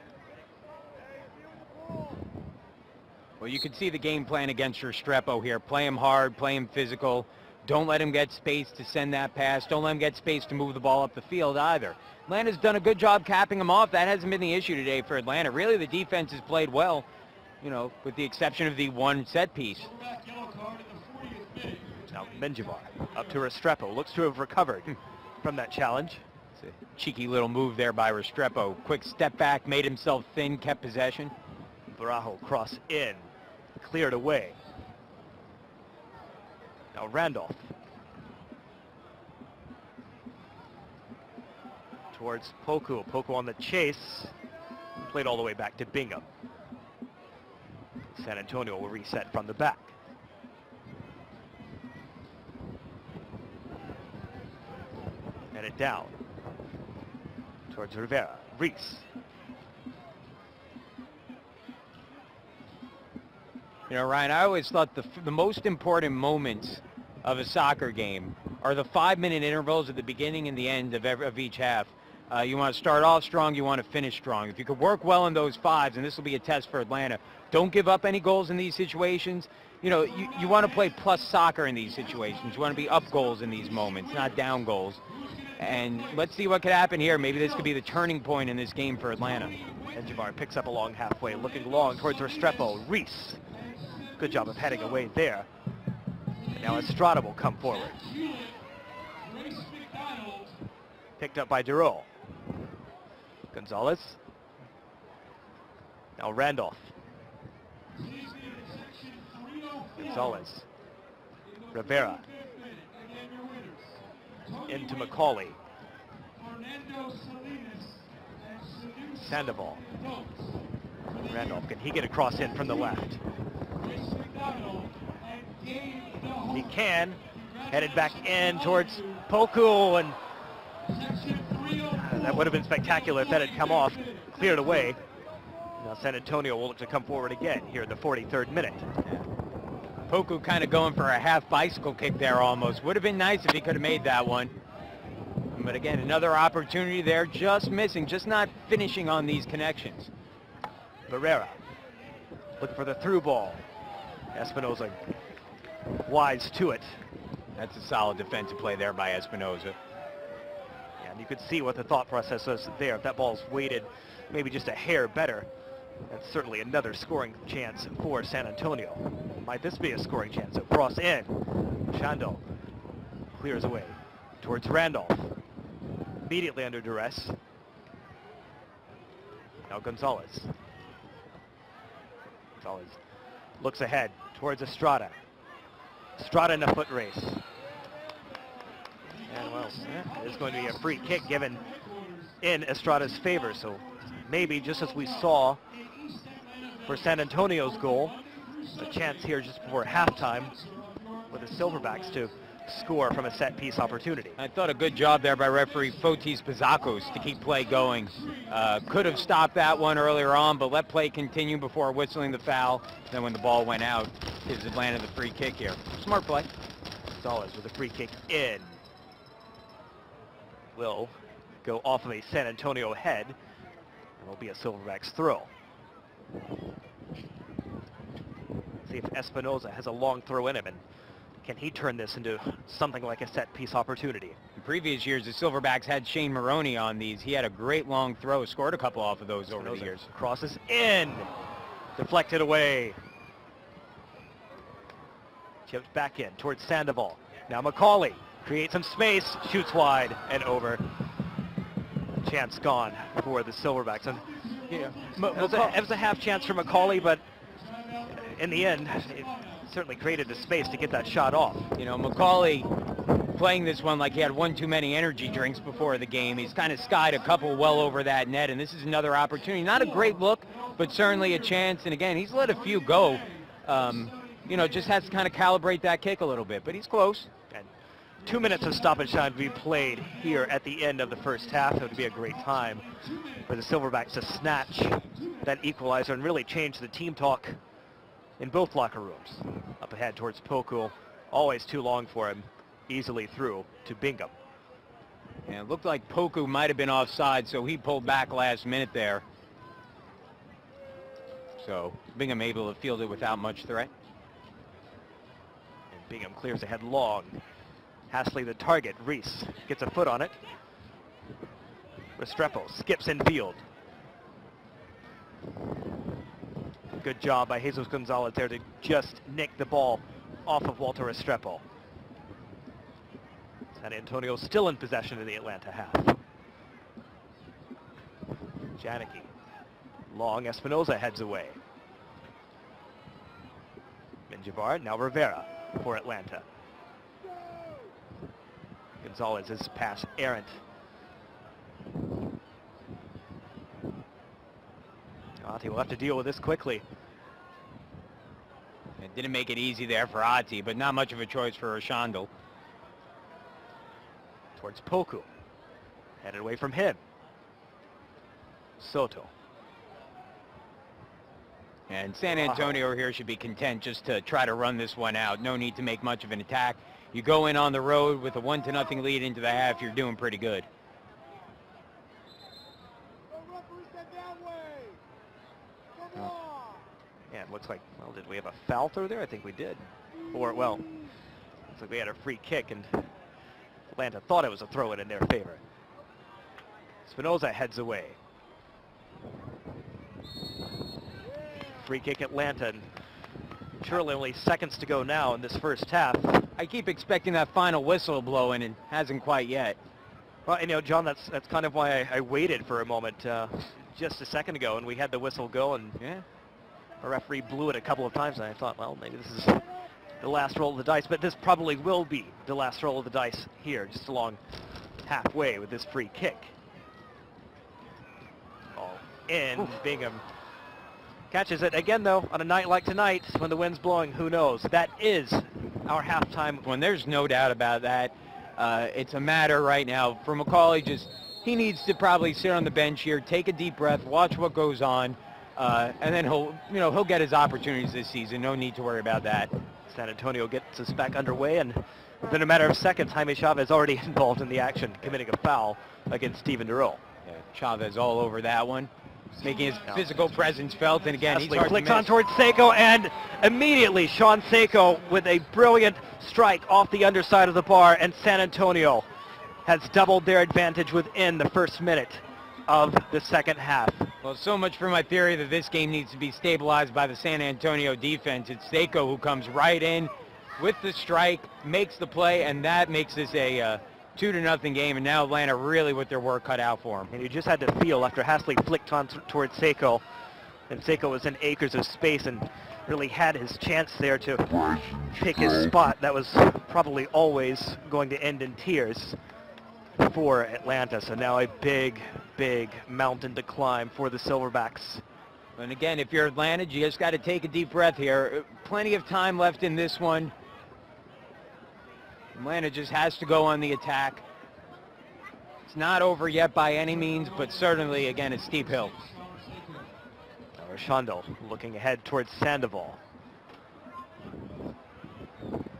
Well, you can see the game plan against Restrepo here. Play him hard, play him physical. Don't let him get space to send that pass. Don't let him get space to move the ball up the field either. Atlanta's done a good job capping him off. That hasn't been the issue today for Atlanta. Really, the defense has played well, you know, with the exception of the one set piece. Now Menjivar up to Restrepo. Looks to have recovered from that challenge. It's a cheeky little move there by Restrepo. Quick step back, made himself thin, kept possession. Barajo cross in, cleared away. Now Randolph. Towards Poku. Poku on the chase. Played all the way back to Bingham. San Antonio will reset from the back. And it down. Towards Rivera. Reese. You know, Ryan, I always thought the most important moments of a soccer game are the 5-minute intervals at the beginning and the end of each half. You want to start off strong, you want to finish strong. If you could work well in those fives, and this will be a test for Atlanta, don't give up any goals in these situations. You know, you want to play plus soccer in these situations. You want to be up goals in these moments, not down goals. And let's see what could happen here. Maybe this could be the turning point in this game for Atlanta. Menjivar picks up along halfway, looking long towards Restrepo. Reese. Good job of heading away there. And now Estrada will come forward. Picked up by Duro. Gonzalez. Now Randolph. Gonzalez. Rivera. Into McCauley. Sandoval. Randolph, can he get a cross in from the left? He can. Headed back in towards Poku, and that would have been spectacular if that had come off. Cleared away. Now San Antonio will look to come forward again here in the 43rd minute. Poku kind of going for a half bicycle kick there almost. Would have been nice if he could have made that one. But again, another opportunity there, just missing, just not finishing on these connections. Barrera looking for the through ball. Espinoza wise to it. That's a solid defensive play there by Espinoza. Yeah, and you could see what the thought process was there. If that ball's weighted maybe just a hair better, that's certainly another scoring chance for San Antonio. Might this be a scoring chance? So cross in. Chando clears away towards Randolph. Immediately under duress. Now Gonzalez. Gonzalez looks ahead towards Estrada. Estrada in a foot race. And well, there's going to be a free kick given in Estrada's favor. So maybe just as we saw for San Antonio's goal, a chance here just before halftime for the Silverbacks to score from a set-piece opportunity. I thought a good job there by referee Fotis Pazakos to keep play going. Could have stopped that one earlier on, but let play continue before whistling the foul. Then when the ball went out, gives Atlanta the free kick here. Smart play. Gonzalez with a free kick in. Will go off of a San Antonio head, and will be a Silverbacks throw. See if Espinoza has a long throw in him, and can he turn this into something like a set-piece opportunity? In previous years, the Silverbacks had Shane Maroney on these. He had a great long throw, scored a couple off of those over the years. Crosses in, deflected away. Chipped back in towards Sandoval. Now McCauley creates some space, shoots wide and over. Chance gone for the Silverbacks. And yeah, it was a half chance for McCauley, but in the end, it certainly created the space to get that shot off. You know, McCauley playing this one like he had one too many energy drinks before the game. He's kind of skied a couple well over that net, and this is another opportunity. Not a great look, but certainly a chance. And again, he's let a few go. You know, just has to kind of calibrate that kick a little bit, but he's close. And 2 minutes of stoppage time to be played here at the end of the first half. It would be a great time for the Silverbacks to snatch that equalizer and really change the team talk in both locker rooms. Up ahead towards Poku, always too long for him, easily through to Bingham. And it looked like Poku might have been offside, so he pulled back last minute there. So Bingham able to field it without much threat. And Bingham clears ahead long. Hasley the target. Reese gets a foot on it. Restrepo skips in field. Good job by Jesus Gonzalez there to just nick the ball off of Walter Restrepo. San Antonio still in possession in the Atlanta half. Janicki. Long, Espinoza heads away. Minjabar, now Rivera for Atlanta. Gonzalez is pass errant. Ati will have to deal with this quickly. It didn't make it easy there for Ati, but not much of a choice for Roshandel. Towards Poku. Headed away from him. Soto. And San Antonio here should be content just to try to run this one out. No need to make much of an attack. You go in on the road with a 1-0 lead into the half, you're doing pretty good. Yeah, it looks like, well, did we have a foul throw there? I think we did. Or, well, looks like we had a free kick, and Atlanta thought it was a throw-in in their favor. Espinoza heads away. Free kick Atlanta, and surely only seconds to go now in this first half. I keep expecting that final whistle blowing, and hasn't quite yet. Well, you know, John, that's kind of why I waited for a moment just a second ago, and we had the whistle go, and yeah, our referee blew it a couple of times, and I thought, well, maybe this is the last roll of the dice, but this probably will be the last roll of the dice here, just along halfway with this free kick. All in. Oof. Bingham catches it again, though, on a night like tonight when the wind's blowing. Who knows? That is our halftime. When there's no doubt about that, it's a matter right now for McCauley. He needs to probably sit on the bench here, take a deep breath, watch what goes on, and then he'll get his opportunities this season. No need to worry about that. San Antonio gets us back underway, and within a matter of seconds, Jaime Chavez already involved in the action, committing a foul against Steven Durrell. Yeah, Chavez all over that one, making his physical presence felt, and again, he's hard flicks to miss. On towards Seiko, and immediately Sean Seiko with a brilliant strike off the underside of the bar, and San Antonio has doubled their advantage within the first minute of the second half. Well, so much for my theory that this game needs to be stabilized by the San Antonio defense. It's Seiko who comes right in with the strike, makes the play, and that makes this a 2-0 game, and now Atlanta really with their work cut out for them. And you just had to feel after Hasley flicked on towards Seiko, and Seiko was in acres of space and really had his chance there to pick his spot. That was probably always going to end in tears for Atlanta. So now a big, big mountain to climb for the Silverbacks. And again, if you're Atlanta, you just got to take a deep breath here. Plenty of time left in this one. Atlanta just has to go on the attack. It's not over yet by any means, but certainly, again, a steep hill. Roshandel looking ahead towards Sandoval.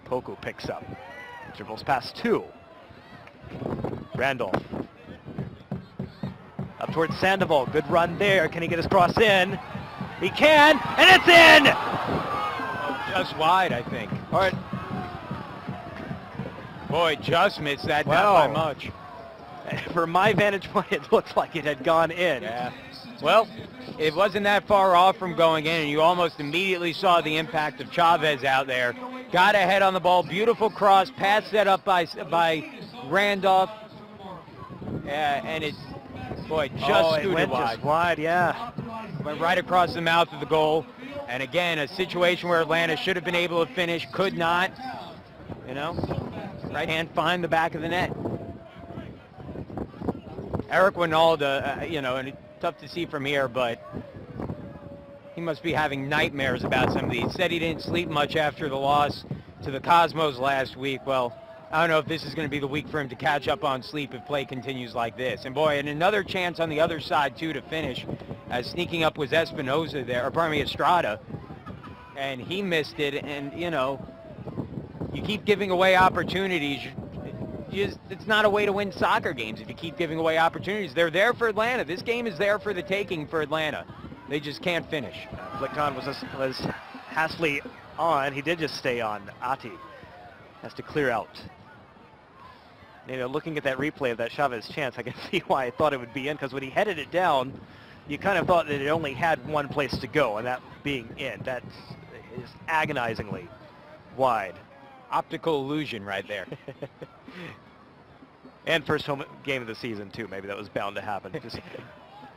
Poku picks up. Dribbles past two. Randolph. Up towards Sandoval. Good run there. Can he get his cross in? He can, and it's in! Oh, just wide, I think. All right. Boy, just missed that, not by much. From my vantage point, it looks like it had gone in. Yeah. Well, it wasn't that far off from going in, and you almost immediately saw the impact of Chavez out there. Got ahead on the ball. Beautiful cross. Pass set up by Randolph. Yeah, and it's, boy, just scooted wide. Just wide, yeah. Went right across the mouth of the goal. And again, a situation where Atlanta should have been able to finish, could not. You know, right hand find the back of the net. Eric Winalda, you know, and it's tough to see from here, but he must be having nightmares about some of these. Said he didn't sleep much after the loss to the Cosmos last week. Well, I don't know if this is going to be the week for him to catch up on sleep if play continues like this. And boy, and another chance on the other side, too, to finish. Sneaking up was Espinoza there, or pardon me, Estrada. And he missed it, and, you know, you keep giving away opportunities. It's not a way to win soccer games if you keep giving away opportunities. They're there for Atlanta. This game is there for the taking for Atlanta. They just can't finish. Flicked on was Hasley on. He did just stay on. Ati has to clear out. You know, looking at that replay of that Chavez chance, I can see why I thought it would be in, because when he headed it down, you kind of thought that it only had one place to go, and that being in. That is agonizingly wide. Optical illusion right there. And first home game of the season, too. Maybe that was bound to happen. Just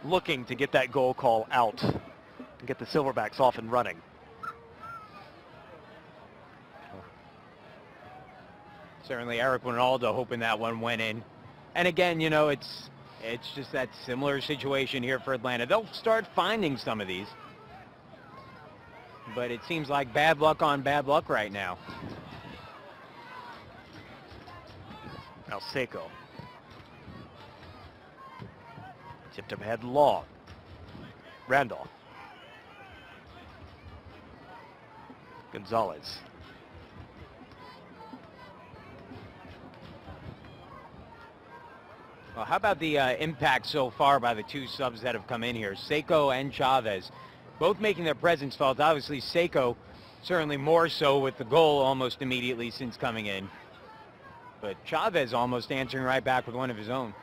looking to get that goal call out and get the Silverbacks off and running. Certainly Eric Winaldo hoping that one went in. And again, you know, it's just that similar situation here for Atlanta. They'll start finding some of these. But it seems like bad luck on bad luck right now. Now Seiko. Tipped him head long. Randolph. Gonzalez. Well, how about the impact so far by the two subs that have come in here? Seiko and Chavez, both making their presence felt. Obviously, Seiko certainly more so with the goal almost immediately since coming in. But Chavez almost answering right back with one of his own.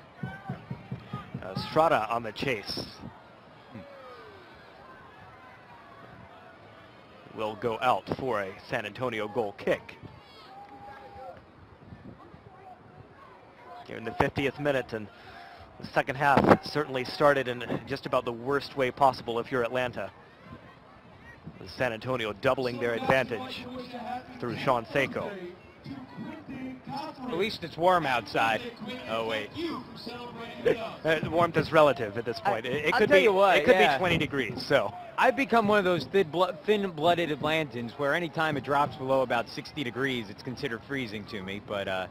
Strada on the chase. Will go out for a San Antonio goal kick. Here in the 50th minute, and the second half certainly started in just about the worst way possible if you're Atlanta. With San Antonio doubling their advantage through Sean Seiko. At least it's warm outside. Oh, wait. Warmth is relative at this point. It could tell be, you what, it could yeah. be 20 degrees, so. I've become one of those thin-blooded Atlantans where anytime it drops below about 60 degrees, it's considered freezing to me. But I'll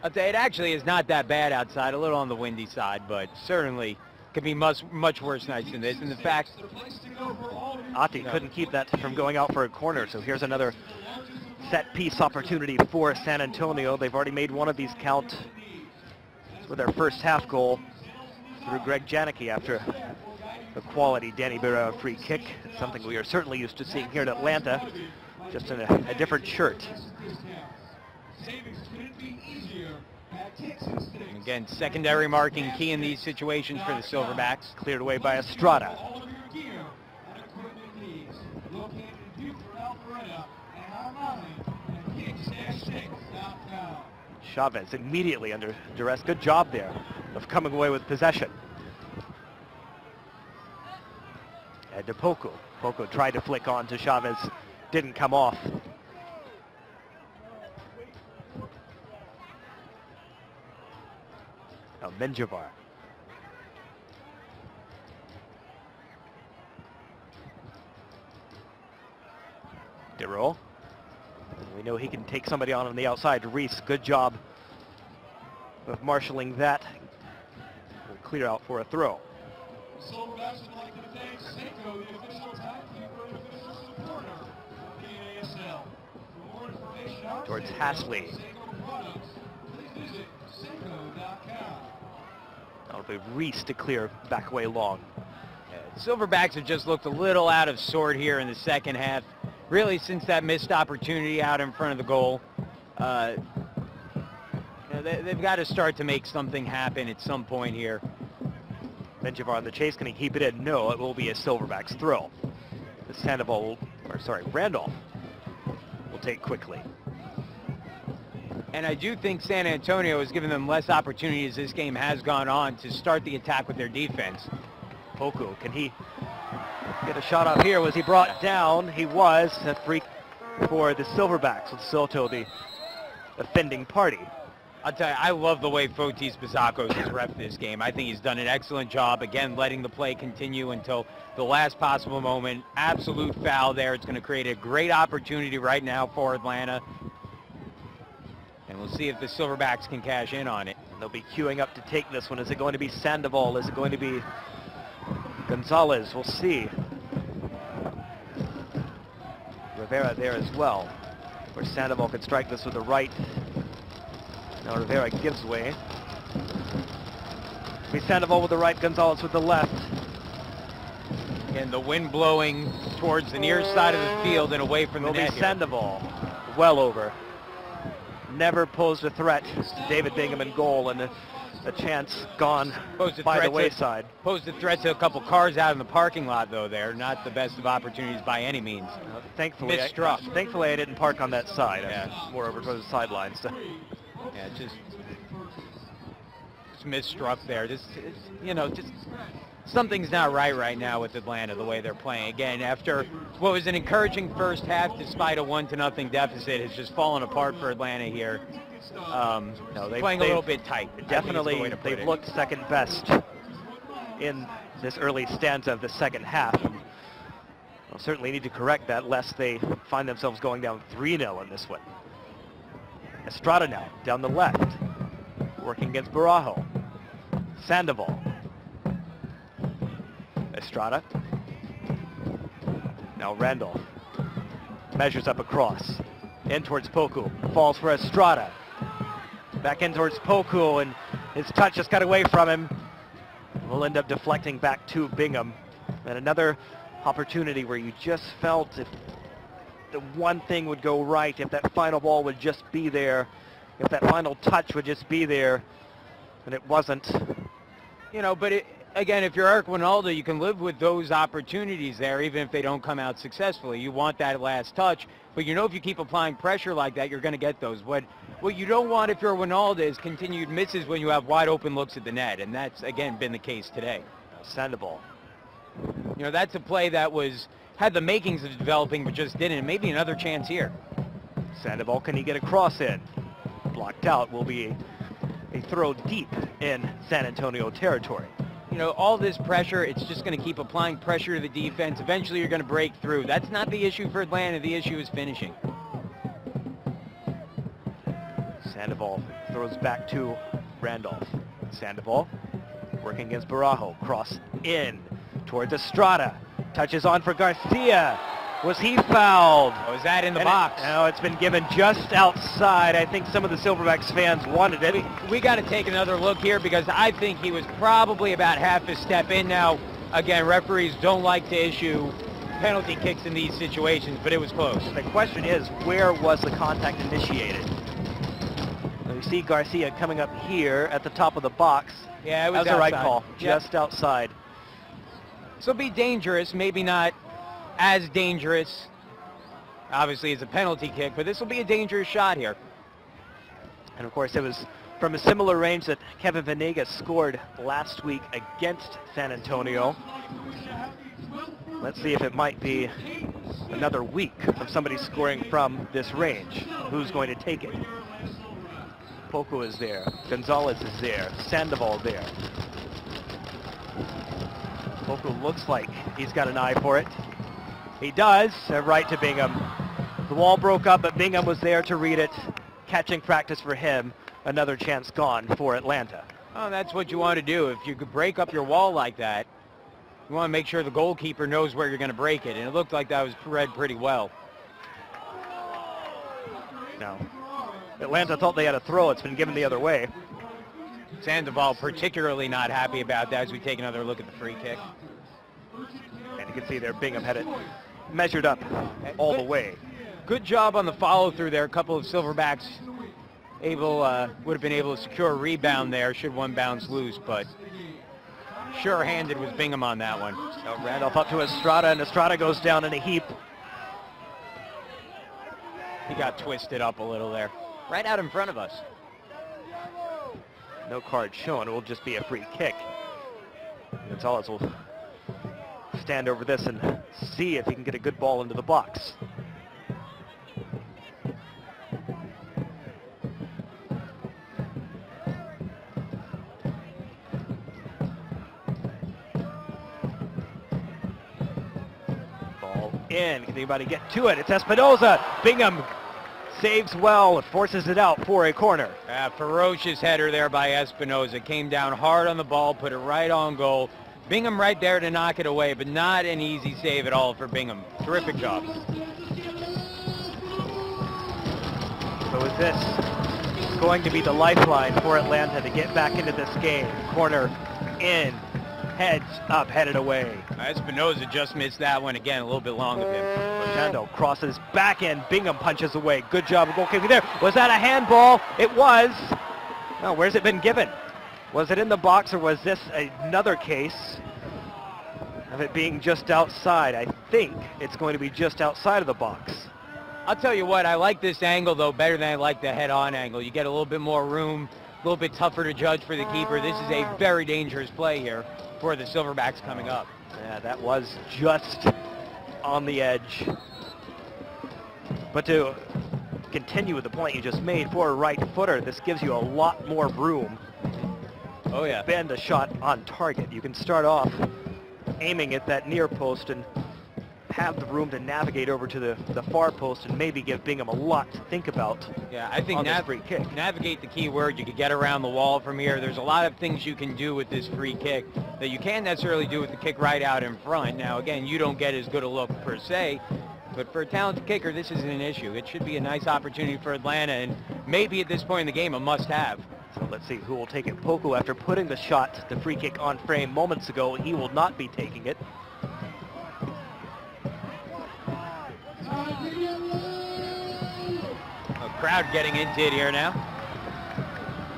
tell you, it actually is not that bad outside, a little on the windy side, but certainly could be much worse nights than this. And the fact Ati couldn't keep that from going out for a corner, so here's another set-piece opportunity for San Antonio. They've already made one of these count with their first half goal through Greg Janicki after a quality Danny Barrera free kick. It's something we are certainly used to seeing here in Atlanta, just in a different shirt. And again, secondary marking key in these situations for the Silverbacks. Cleared away by Estrada. Chavez immediately under duress. Good job there of coming away with possession. And to Poco. Poco tried to flick on to Chavez. Didn't come off. Now Menjivar. DeRoe. We know he can take somebody on the outside. Reese, good job of marshalling that. We'll clear out for a throw. Silverbacks would like to thank Seiko, the official timekeeper and official supporter of the NASL. For more information on Towards Seiko Hasley. products, please visit Seiko.com. That'll be Reese to clear back away long. Silverbacks have just looked a little out of sort here in the second half. Really, since that missed opportunity out in front of the goal, they've got to start to make something happen at some point here. Menjivar on the chase. Can he keep it in? No, it will be a Silverbacks throw. The Randolph will take quickly. And I do think San Antonio has given them less opportunity as this game has gone on to start the attack with their defense. Poku, can he get a shot off here? Was he brought down? He was. A free for the Silverbacks with Soto, the offending party. I'll tell you, I love the way Fotis Bazakos has reffed this game. I think he's done an excellent job, again, letting the play continue until the last possible moment. Absolute foul there. It's going to create a great opportunity right now for Atlanta. And we'll see if the Silverbacks can cash in on it. They'll be queuing up to take this one. Is it going to be Sandoval? Is it going to be Gonzalez? We'll see. Rivera there as well, where Sandoval could strike this with the right. Now Rivera gives way. Be Sandoval with the right, Gonzalez with the left. And the wind blowing towards the near side of the field and away from the net. Will be Sandoval, well over. Never posed a threat to David Bingham in goal, and a chance gone Posed a by threat the wayside. Posed a threat to a couple cars out in the parking lot, though. There, not the best of opportunities by any means. Thankfully, Misstruck. Thankfully, I didn't park on that side. Yeah. I'm more over towards the sidelines. So. Yeah, just misstruck there. Just something's not right now with Atlanta, the way they're playing. Again, after what was an encouraging first half, despite a 1-0 deficit, has just fallen apart for Atlanta here. No, Playing a little bit tight. Definitely, they've looked second best in this early stanza of the second half. And they'll certainly need to correct that, lest they find themselves going down 3-0 in this one. Estrada now, down the left, working against Barajo. Sandoval. Estrada. Now Randolph. Measures up across. In towards Poku. Falls for Estrada. Back in towards Poku, and his touch just got away from him. Will end up deflecting back to Bingham. And another opportunity where you just felt if the one thing would go right, if that final ball would just be there, if that final touch would just be there, and it wasn't. But again, if you're Eric Winalda, you can live with those opportunities there, even if they don't come out successfully. You want that last touch, but if you keep applying pressure like that, you're going to get those. What you don't want if you're Winalda is continued misses when you have wide open looks at the net, and that's, again, been the case today. Sandoval. That's a play that had the makings of developing, but just didn't. Maybe another chance here. Sandoval, can he get a cross in? Blocked out will be a throw deep in San Antonio territory. All this pressure, it's just going to keep applying pressure to the defense. Eventually you're going to break through. That's not the issue for Atlanta. The issue is finishing. Sandoval throws back to Randolph. Sandoval working against Barajo. Cross in towards Estrada. Touches on for Garcia. Was he fouled? Oh, is that in the box? No, it's been given just outside. I think some of the Silverbacks fans wanted it. We got to take another look here because I think he was probably about half a step in. Now, again, referees don't like to issue penalty kicks in these situations, but it was close. The question is, where was the contact initiated? So you see Garcia coming up here at the top of the box. Yeah, it was the right outside. call, Yep. just outside. So be dangerous, maybe not as dangerous, obviously, as a penalty kick, but this will be a dangerous shot here. And of course, it was from a similar range that Kevin Venegas scored last week against San Antonio. Let's see if it might be another week of somebody scoring from this range. Who's going to take it? Poku is there. Gonzalez is there. Sandoval there. Poku looks like he's got an eye for it. He does. Right to Bingham. The wall broke up, but Bingham was there to read it. Catching practice for him. Another chance gone for Atlanta. Oh, that's what you want to do. If you could break up your wall like that, you want to make sure the goalkeeper knows where you're going to break it. And it looked like that was read pretty well. Now, Atlanta thought they had a throw. It's been given the other way. Sandoval particularly not happy about that as we take another look at the free kick. And you can see there Bingham had it measured up all the way. Good job on the follow-through there. A couple of Silverbacks would have been able to secure a rebound there should one bounce loose, but sure-handed was Bingham on that one. So Randolph up to Estrada, and Estrada goes down in a heap. He got twisted up a little there. Right out in front of us. No card shown. It will just be a free kick. Gonzalez will stand over this and see if he can get a good ball into the box. Ball in. Can anybody get to it? It's Espinoza. Bingham saves well, forces it out for a corner. Ferocious header there by Espinoza. Came down hard on the ball, put it right on goal. Bingham right there to knock it away, but not an easy save at all for Bingham. Terrific job. So is this going to be the lifeline for Atlanta to get back into this game? Corner in, heads up, headed away. Espinoza just missed that one again, a little bit long of him. Rotando crosses back in. Bingham punches away. Good job of goalkeeping there. Was that a handball? It was. Well, where's it been given? Was it in the box, or was this another case of it being just outside? I think it's going to be just outside of the box. I'll tell you what, I like this angle, though, better than I like the head-on angle. You get a little bit more room, a little bit tougher to judge for the keeper. This is a very dangerous play here for the Silverbacks coming up. Yeah, that was just on the edge. But to continue with the point you just made for a right footer, this gives you a lot more room. Oh, yeah. Bend a shot on target. You can start off aiming at that near post and have the room to navigate over to the far post and maybe give Bingham a lot to think about. Yeah, I think on this free kick. Navigate the key word. You could get around the wall from here. There's a lot of things you can do with this free kick that you can't necessarily do with the kick right out in front. Now, again, you don't get as good a look per se, but for a talented kicker, this isn't an issue. It should be a nice opportunity for Atlanta, and maybe at this point in the game, a must-have. So let's see who will take it. Poku, after putting the shot, the free kick on frame moments ago, he will not be taking it. A crowd getting into it here now.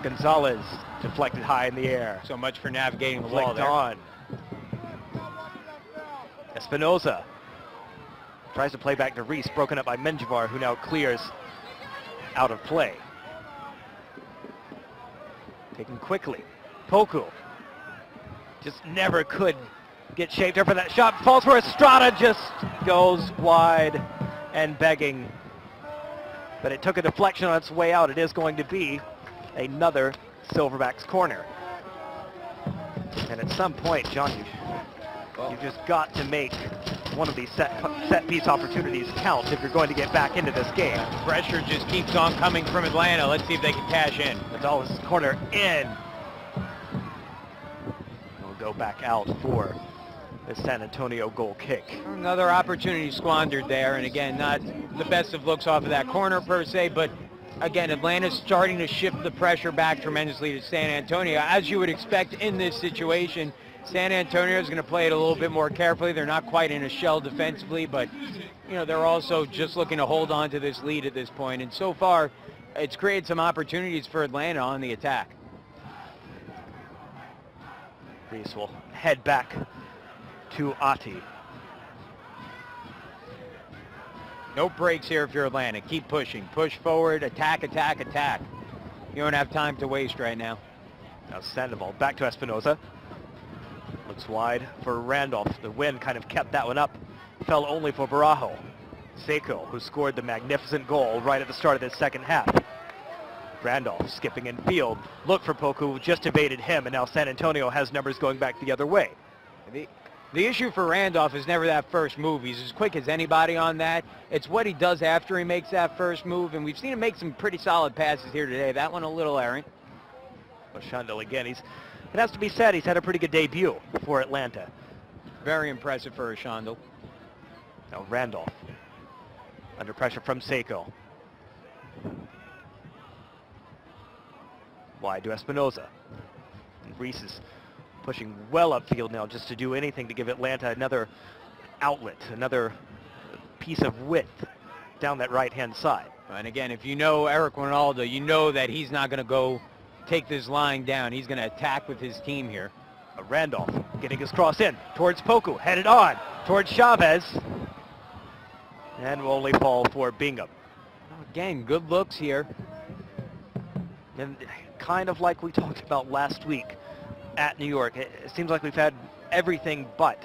Gonzalez deflected high in the air. So much for navigating the wall Flicked there. on. Espinoza tries to play back to Reese, broken up by Menjivar, who now clears out of play. Taken quickly. Poku just never could get shaped up for that shot. Falls for Estrada, just goes wide and begging. But it took a deflection on its way out. It is going to be another Silverbacks corner. And at some point, John, you've just got to make one of these set piece opportunities count if you're going to get back into this game. Pressure just keeps on coming from Atlanta. Let's see if they can cash in. Gonzalez corner in. We'll go back out for the San Antonio goal kick. Another opportunity squandered there, and again, not the best of looks off of that corner per se, but again, Atlanta's starting to shift the pressure back tremendously to San Antonio. As you would expect in this situation, San Antonio is going to play it a little bit more carefully. They're not quite in a shell defensively, but you know, they're also just looking to hold on to this lead at this point. And so far, it's created some opportunities for Atlanta on the attack. Reese will head back to Ati. No breaks here if you're Atlanta. Keep pushing. Push forward. Attack, attack, attack. You don't have time to waste right now. Now Sandoval back to Espinoza. Looks wide for Randolph. The wind kind of kept that one up. Fell only for Barajo. Seiko, who scored the magnificent goal right at the start of this second half. Randolph skipping in field. Look for Poku, just evaded him, and now San Antonio has numbers going back the other way. The issue for Randolph is never that first move. He's as quick as anybody on that. It's what he does after he makes that first move, and we've seen him make some pretty solid passes here today. That one a little errant. Shandel again, it has to be said, he's had a pretty good debut for Atlanta. Very impressive for Shandel. Now Randolph, under pressure from Seiko. Wide to Espinoza. And Reese is pushing well upfield now just to do anything to give Atlanta another outlet, another piece of width down that right-hand side. And again, if you know Eric Ronaldo, you know that he's not going to go take this line down. He's going to attack with his team here. Randolph getting his cross in towards Poku, headed on towards Chavez, and will only fall for Bingham. Again, good looks here. And kind of like we talked about last week at New York, it seems like we've had everything but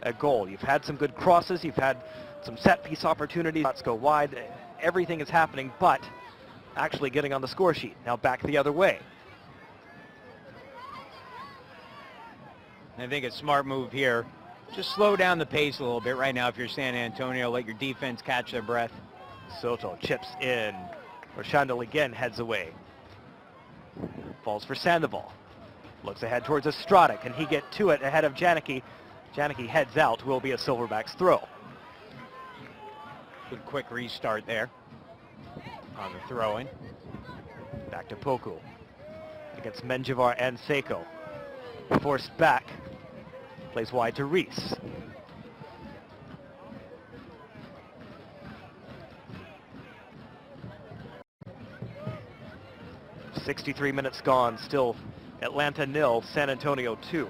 a goal. You've had some good crosses, you've had some set piece opportunities, shots go wide, everything is happening but actually getting on the score sheet. Now back the other way. I think a smart move here. Just slow down the pace a little bit right now if you're San Antonio. Let your defense catch their breath. Soto chips in. Roshandel again heads away. Falls for Sandoval. Looks ahead towards Estrada. Can he get to it ahead of Janicki? Janicki heads out. Will be a Silverbacks throw. Good quick restart there on the throw-in. Back to Poku. Against Menjivar and Seiko. Forced back. Plays wide to Reese. .63 minutes gone. Still Atlanta 0, San Antonio 2.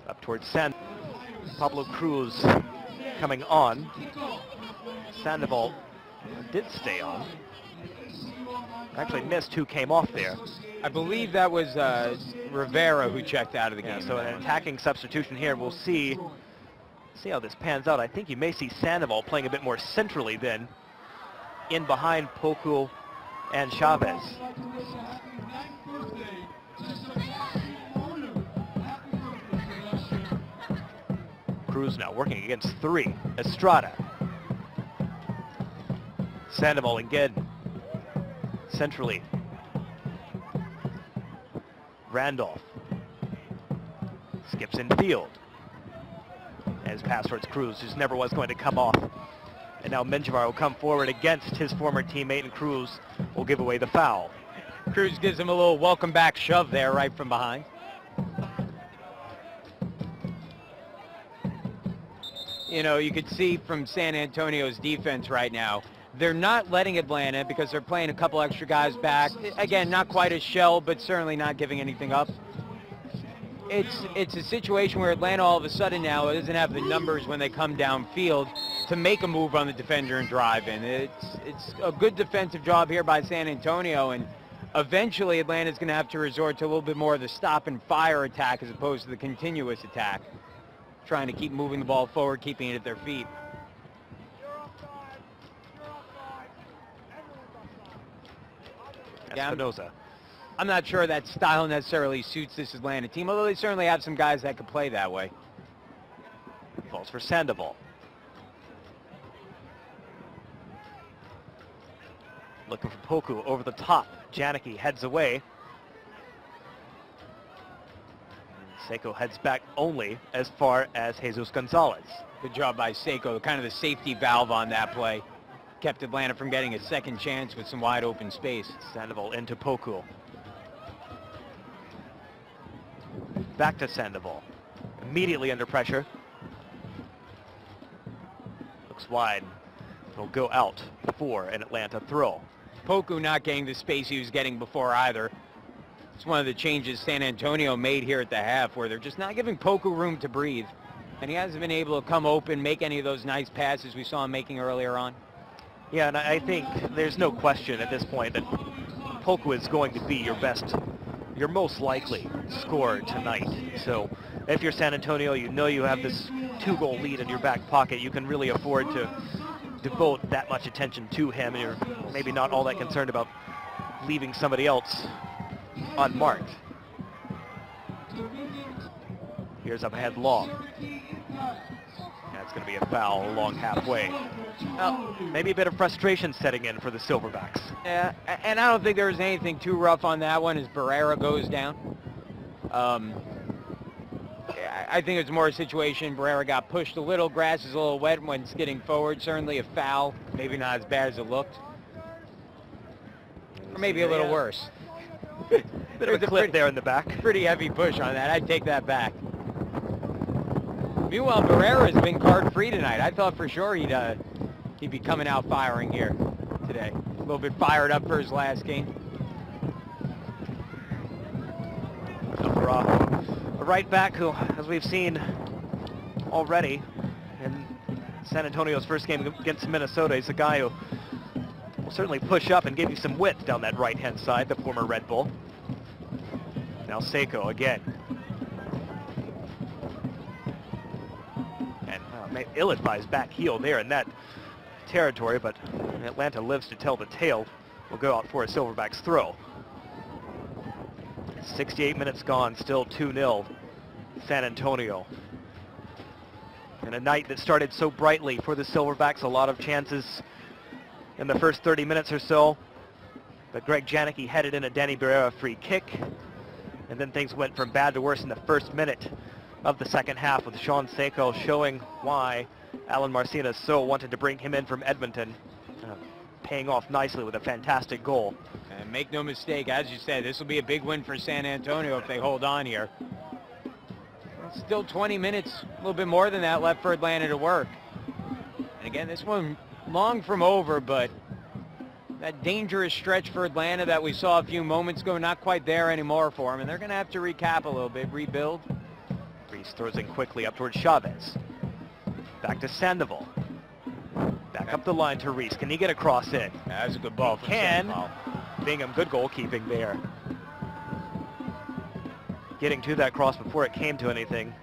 Up towards Pablo Cruz coming on. Sandoval did stay on. Actually missed who came off there. I believe that was Rivera who checked out of the game. So an attacking substitution here. We'll see how this pans out. I think you may see Sandoval playing a bit more centrally then, in behind Poku and Chavez. Cruz now working against 3. Estrada. Sandoval again. Centrally. Randolph. Skips in field. As pass towards Cruz, just never was going to come off. And now Menjivar will come forward against his former teammate, and Cruz will give away the foul. Cruz gives him a little welcome back shove there right from behind. You know, you could see from San Antonio's defense right now, they're not letting Atlanta because they're playing a couple extra guys back. Again, not quite a shell, but certainly not giving anything up. It's a situation where Atlanta all of a sudden now doesn't have the numbers when they come downfield to make a move on the defender and drive in. It's a good defensive job here by San Antonio, and eventually Atlanta's going to have to resort to a little bit more of the stop and fire attack as opposed to the continuous attack, trying to keep moving the ball forward, keeping it at their feet. Espinoza. I'm not sure that style necessarily suits this Atlanta team, although they certainly have some guys that could play that way. Falls for Sandoval. Looking for Poku over the top. Janicki heads away. Seiko heads back only as far as Jesus Gonzalez. Good job by Seiko, kind of the safety valve on that play. Kept Atlanta from getting a second chance with some wide open space. Sandoval into Poku. Back to Sandoval. Immediately under pressure. Looks wide. It'll go out for an Atlanta throw. Poku not getting the space he was getting before either. It's one of the changes San Antonio made here at the half, where they're just not giving Poku room to breathe. And he hasn't been able to come open, make any of those nice passes we saw him making earlier on. Yeah, and I think there's no question at this point that Poku is going to be your most likely scorer tonight. So if you're San Antonio, you know you have this 2-goal lead in your back pocket. You can really afford to devote that much attention to him, and you're maybe not all that concerned about leaving somebody else unmarked. Here's up ahead Long. That's going to be a foul along halfway. Well, maybe a bit of frustration setting in for the Silverbacks. Yeah, and I don't think there was anything too rough on that one as Barrera goes down. I think it's more a situation Barrera got pushed a little, grass is a little wet when skidding forward. Certainly a foul, maybe not as bad as it looked. Or maybe a little worse. Bit of a clip there in the back. Pretty heavy push on that. I'd take that back. Meanwhile, Barrera has been card-free tonight. I thought for sure he'd be coming out firing here today. A little bit fired up for his last game. A right back who, as we've seen already in San Antonio's first game against Minnesota, he's a guy who will certainly push up and give you some width down that right-hand side, the former Red Bull. Now Seiko again. And ill-advised back heel there in that territory, but Atlanta lives to tell the tale. Will go out for a Silverbacks throw. 68 minutes gone, still 2-0 San Antonio. And a night that started so brightly for the Silverbacks, a lot of chances in the first 30 minutes or so. But Greg Janicki headed in a Danny Barrera free kick. And then things went from bad to worse in the first minute of the second half, with Sean Seiko showing why Alan Marcina so wanted to bring him in from Edmonton, paying off nicely with a fantastic goal. And make no mistake, as you said, this will be a big win for San Antonio if they hold on here. Still 20 minutes, a little bit more than that left for Atlanta to work. And again, this one long from over, but that dangerous stretch for Atlanta that we saw a few moments ago, not quite there anymore for them. And they're going to have to recap a little bit, rebuild. Reese throws in quickly up towards Chavez. Back to Sandoval. Back up the line to Reese. Can he get a cross in? That was a good ball from Can. Sandoval. Bingham, good goalkeeping there. Getting to that cross before it came to anything.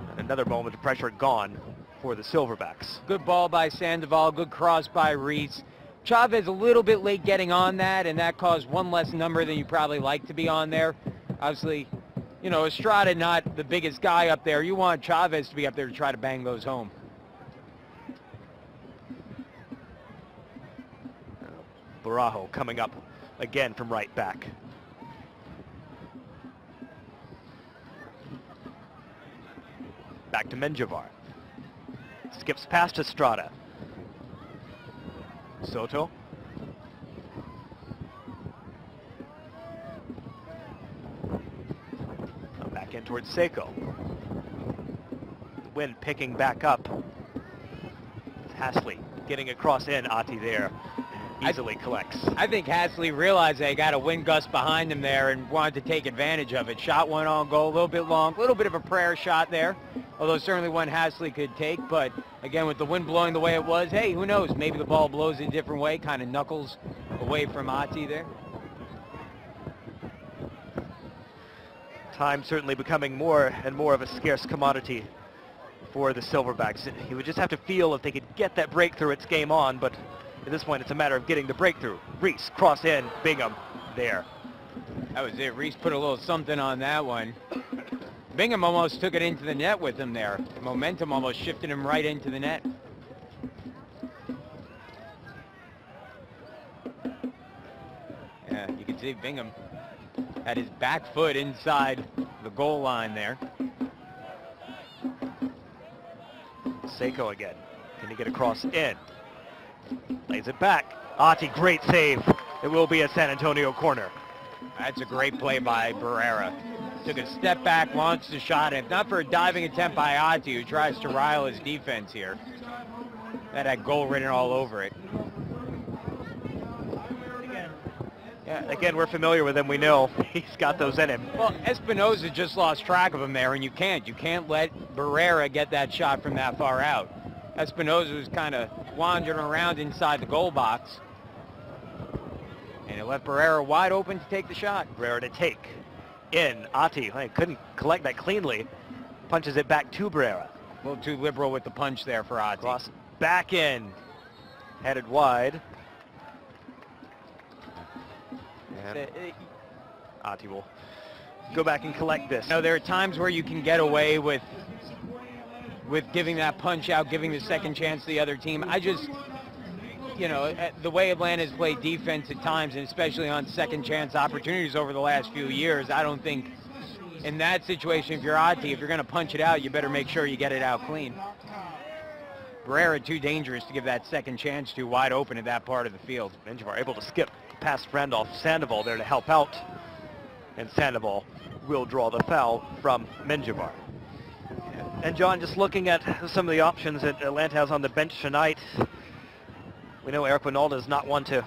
And another moment of pressure gone for the Silverbacks. Good ball by Sandoval, good cross by Reese. Chavez a little bit late getting on that, and that caused one less number than you probably like to be on there. Obviously, you know, Estrada not the biggest guy up there. You want Chavez to be up there to try to bang those home. Barajo coming up again from right back. Back to Menjivar. Skips past Estrada. Soto. Back in towards Seiko. The wind picking back up. Hasley getting across in. Ati there easily collects. I think Hasley realized they got a wind gust behind him there and wanted to take advantage of it. Shot one on goal, a little bit long, a little bit of a prayer shot there, although certainly one Hasley could take. But again, with the wind blowing the way it was, hey, who knows? Maybe the ball blows in a different way, kind of knuckles away from Ati there. Time certainly becoming more and more of a scarce commodity for the Silverbacks. He would just have to feel if they could get that breakthrough, it's game on, but at this point, it's a matter of getting the breakthrough. Reese, cross in, Bingham, there. That was it. Reese put a little something on that one. Bingham almost took it into the net with him there. Momentum almost shifted him right into the net. Yeah, you can see Bingham had his back foot inside the goal line there. Seiko again. Can he get a cross in? Lays it back. Ati, great save. It will be a San Antonio corner. That's a great play by Barrera. Took a step back, launched the shot, and if not for a diving attempt by Ati, who tries to rile his defense here, that had goal written all over it. Yeah, again, we're familiar with him. We know he's got those in him. Well, Espinoza just lost track of him there, and you can't let Barrera get that shot from that far out. Espinoza was kind of wandering around inside the goal box, and it left Barrera wide open to take the shot. Barrera to take. In, Ati, couldn't collect that cleanly. Punches it back to Barrera. A little too liberal with the punch there for Ati. Cross back in. Headed wide. And Ati will go back and collect this. You know, there are times where you can get away with giving that punch out, giving the second chance to the other team. I just, you know, the way Atlanta's played defense at times, and especially on second chance opportunities over the last few years, I don't think in that situation, if you're Ati, if you're going to punch it out, you better make sure you get it out clean. Barrera too dangerous to give that second chance to, wide open at that part of the field. Menjivar able to skip past Randolph. Sandoval there to help out, and Sandoval will draw the foul from Menjivar. And John, just looking at some of the options that Atlanta has on the bench tonight, we know Eric Winalda is not one to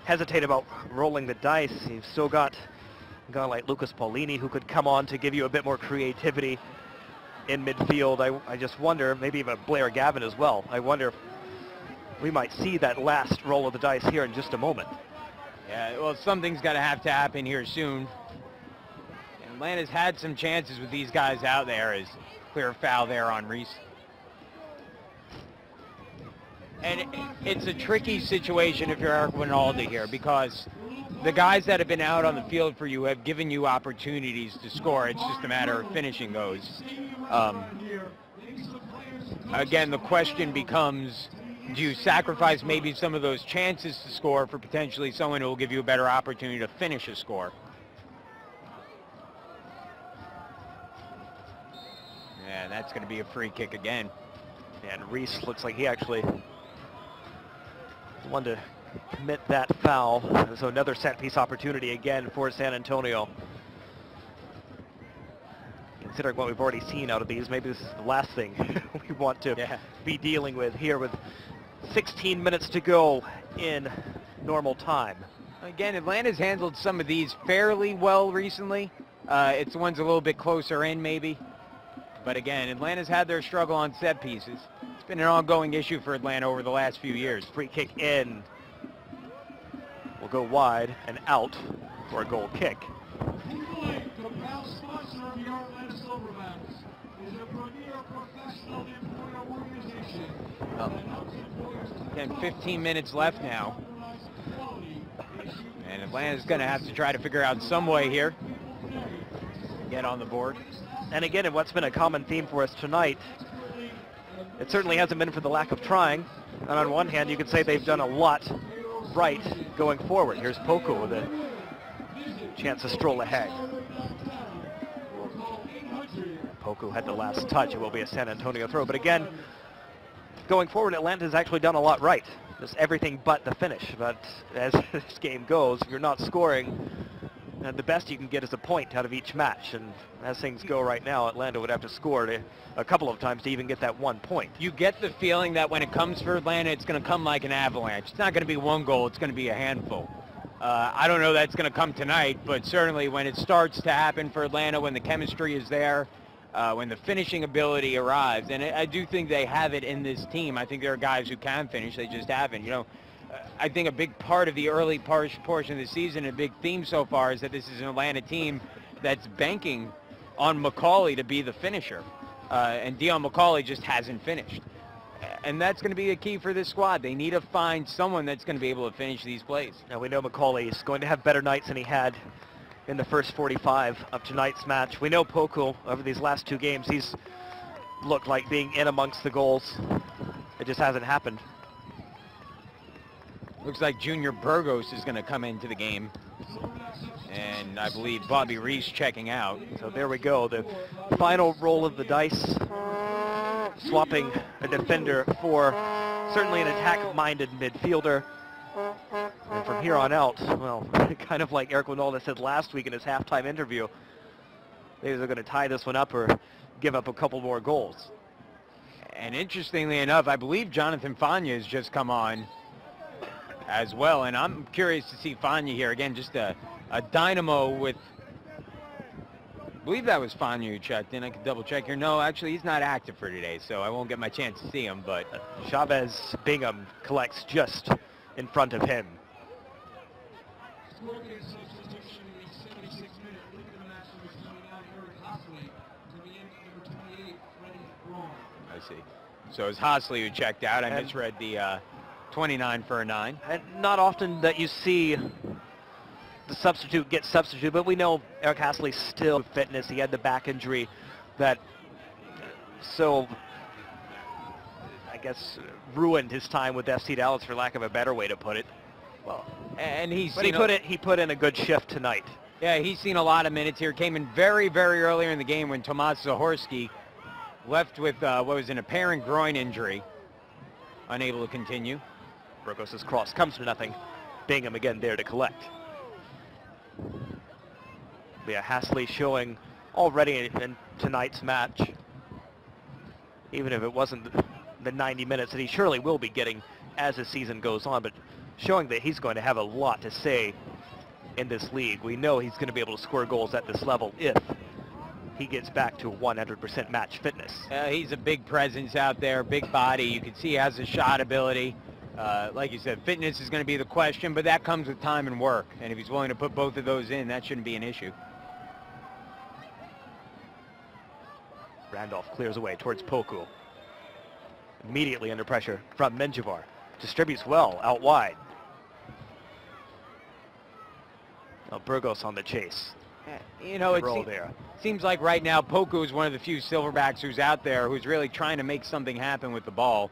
hesitate about rolling the dice. You've still got a guy like Lucas Paulini who could come on to give you a bit more creativity in midfield. I just wonder, maybe even Blair Gavin as well. I wonder if we might see that last roll of the dice here in just a moment. Yeah, well, something's got to happen here soon. Atlanta's had some chances with these guys out there. As clear foul there on Reese. And it's a tricky situation if you're Eric Winalda here, because the guys that have been out on the field for you have given you opportunities to score. It's just a matter of finishing those. Again, the question becomes, do you sacrifice maybe some of those chances to score for potentially someone who will give you a better opportunity to finish a score? Yeah, that's going to be a free kick again. And Reese looks like he actually wanted to commit that foul. So another set piece opportunity again for San Antonio. considering what we've already seen out of these, maybe this is the last thing we want to be dealing with here with 16 minutes to go in normal time. Again, Atlanta's handled some of these fairly well recently. It's the ones a little bit closer in, maybe. But again, Atlanta's had their struggle on set pieces. It's been an ongoing issue for Atlanta over the last few years. Free kick in. Will go wide and out for a goal kick. Equally, the proud sponsor of the Atlanta Silverbacks is a premier professional employer organization. Again, 15 minutes left now. And Atlanta's going to have to try to figure out some way here to get on the board. And again, in what's been a common theme for us tonight, it certainly hasn't been for the lack of trying. And on one hand, you could say they've done a lot right going forward. Here's Poco with a chance to stroll ahead. Poco had the last touch. It will be a San Antonio throw. But again, going forward, Atlanta's actually done a lot right. Just everything but the finish. But as this game goes, if you're not scoring, the best you can get is a point out of each match. And as things go right now, Atlanta would have to score a couple of times to even get that 1 point. You get the feeling that when it comes for Atlanta, it's going to come like an avalanche. It's not going to be one goal. It's going to be a handful. I don't know that's going to come tonight, but certainly when it starts to happen for Atlanta, when the chemistry is there, when the finishing ability arrives, and I do think they have it in this team. I think there are guys who can finish. They just haven't. You know, I think a big part of the early portion of the season, a big theme so far, is that this is an Atlanta team that's banking on Macaulay to be the finisher. And Dion Macaulay just hasn't finished. And that's going to be a key for this squad. They need to find someone that's going to be able to finish these plays. Now we know Macaulay is going to have better nights than he had in the first 45 of tonight's match. We know Poco, over these last two games, he's looked like being in amongst the goals. It just hasn't happened. Looks like Junior Burgos is going to come into the game. And I believe Bobby Reese checking out. So there we go, the final roll of the dice. Swapping a defender for certainly an attack-minded midfielder. And from here on out, well, kind of like Eric Winalda said last week in his halftime interview, they're either going to tie this one up or give up a couple more goals. And interestingly enough, I believe Jonathan Fania has just come on as well. And I'm curious to see Fania here. Again, just a dynamo with... I believe that was Fania who checked in. I could double check here. No, actually, he's not active for today, so I won't get my chance to see him, but... Chavez Bingham collects just in front of him. I see. So it's Hosley who checked out. I misread the 29 for a 9. And not often that you see the substitute get substituted, but we know Eric Hasley's still fitness. He had the back injury that so, I guess, ruined his time with FC Dallas, for lack of a better way to put it. Well, and he put in a good shift tonight. Yeah, he's seen a lot of minutes here. Came in very, very earlier in the game when Tomas Zahorski left with what was an apparent groin injury, unable to continue. Burgos' cross comes to nothing. Bingham again there to collect. Yeah, Hasley showing already in tonight's match, even if it wasn't the 90 minutes that he surely will be getting as the season goes on, but showing that he's going to have a lot to say in this league. We know he's going to be able to score goals at this level if he gets back to 100% match fitness. He's a big presence out there, big body. You can see he has a shot ability. Like you said, fitness is going to be the question, but that comes with time and work. And if he's willing to put both of those in, that shouldn't be an issue. Randolph clears away towards Poku. Immediately under pressure from Menjivar. Distributes well out wide. Now Burgos on the chase. You know, it seems like right now Poku is one of the few Silverbacks who's out there who's really trying to make something happen with the ball.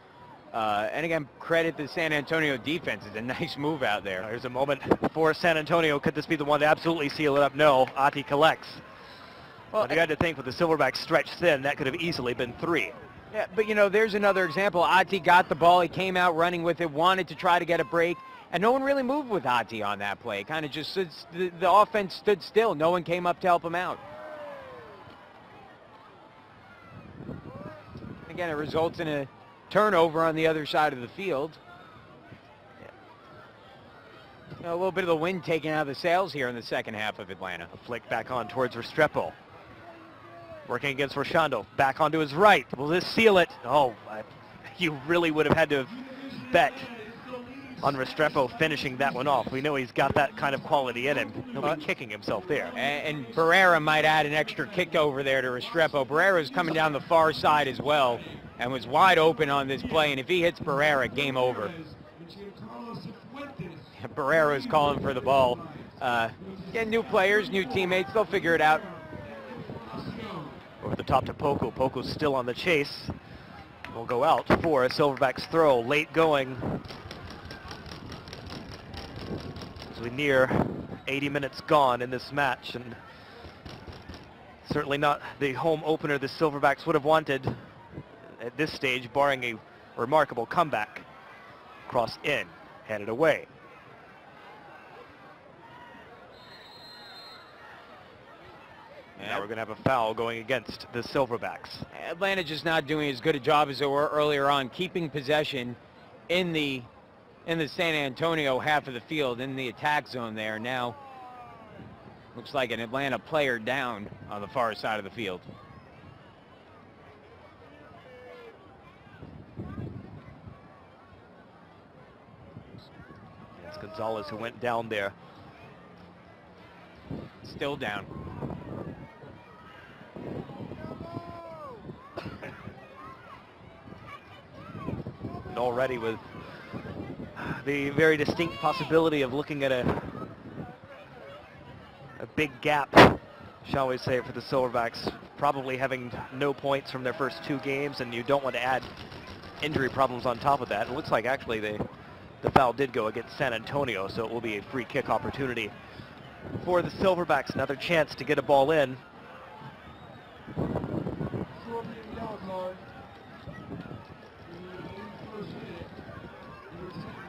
And again, credit the San Antonio defense. It's a nice move out there. There's a moment for San Antonio. Could this be the one to absolutely seal it up? No. Ati collects. Well, you got to think with the Silverbacks stretched thin, that could have easily been 3. Yeah, but you know, there's another example. Ati got the ball. He came out running with it, wanted to try to get a break. And no one really moved with Ati on that play. Kind of just stood, the offense stood still. No one came up to help him out. Again, it results in a turnover on the other side of the field. You know, a little bit of the wind taken out of the sails here in the second half of Atlanta. A flick back on towards Restrepo. Working against Roshando. Back onto his right. Will this seal it? Oh, you really would have had to have bet on Restrepo finishing that one off. We know he's got that kind of quality in him. He'll be kicking himself there. And Barrera might add an extra kick over there to Restrepo. Barrera's coming down the far side as well and was wide open on this play. And if he hits Barrera, game over. Barrera's calling for the ball. Again, new players, new teammates. They'll figure it out. Over the top to Poco. Poco's still on the chase. Will go out for a Silverbacks throw. Late going. As we near 80 minutes gone in this match, and certainly not the home opener the Silverbacks would have wanted at this stage, barring a remarkable comeback. Cross in, headed away. Now we're going to have a foul going against the Silverbacks. Atlanta just not doing as good a job as they were earlier on, keeping possession in the San Antonio half of the field, in the attack zone there. Now looks like an Atlanta player down on the far side of the field. It's Gonzalez who went down there. Still down. And already with the very distinct possibility of looking at a big gap, shall we say, for the Silverbacks, probably having no points from their first 2 games, and you don't want to add injury problems on top of that. It looks like actually the foul did go against San Antonio, so it will be a free kick opportunity for the Silverbacks. Another chance to get a ball in.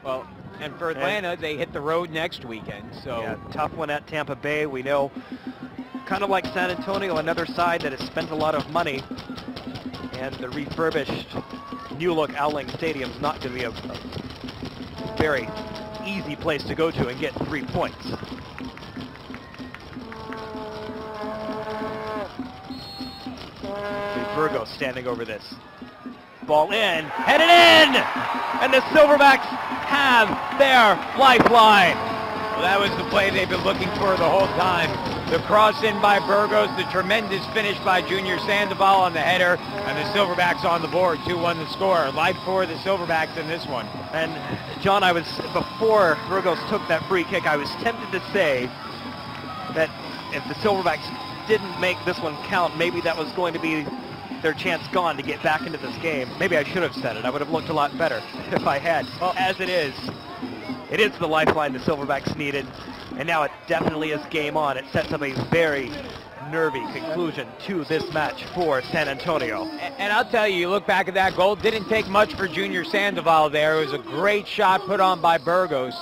Well, and for Atlanta, they hit the road next weekend, so... Yeah, tough one at Tampa Bay. We know, kind of like San Antonio, another side that has spent a lot of money, and the refurbished new-look Owling Stadium is not going to be a very easy place to go to and get 3 points. Burgos standing over this. Ball in, headed in! And the Silverbacks have their lifeline. Well, that was the play they've been looking for the whole time. The cross in by Burgos, the tremendous finish by Junior Sandoval on the header, and the Silverbacks on the board, 2-1 the score. Life for the Silverbacks in this one. And John, before Burgos took that free kick, I was tempted to say that if the Silverbacks didn't make this one count, maybe that was going to be their chance gone to get back into this game. Maybe I should have said it. I would have looked a lot better if I had. Well, as it is the lifeline the Silverbacks needed, and now it definitely is game on. It sets up a very nervy conclusion to this match for San Antonio. And I'll tell you, you look back at that goal, didn't take much for Junior Sandoval there. It was a great shot put on by Burgos.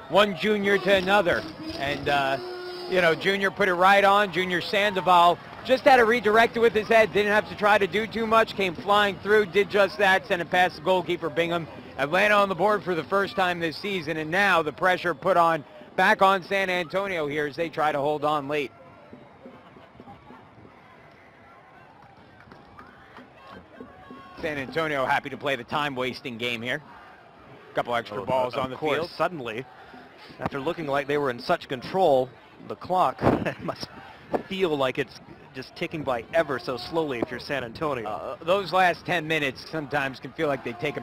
One Junior to another. And, you know, Junior put it right on. Junior Sandoval just had to redirect it with his head, didn't have to try to do too much, came flying through, did just that, sent it past the goalkeeper Bingham. Atlanta on the board for the first time this season, and now the pressure put on back on San Antonio here as they try to hold on late. San Antonio happy to play the time-wasting game here. A couple extra balls on the field. Suddenly, after looking like they were in such control, the clock must feel like it's just ticking by ever so slowly if you're San Antonio. Those last 10 minutes sometimes can feel like they take a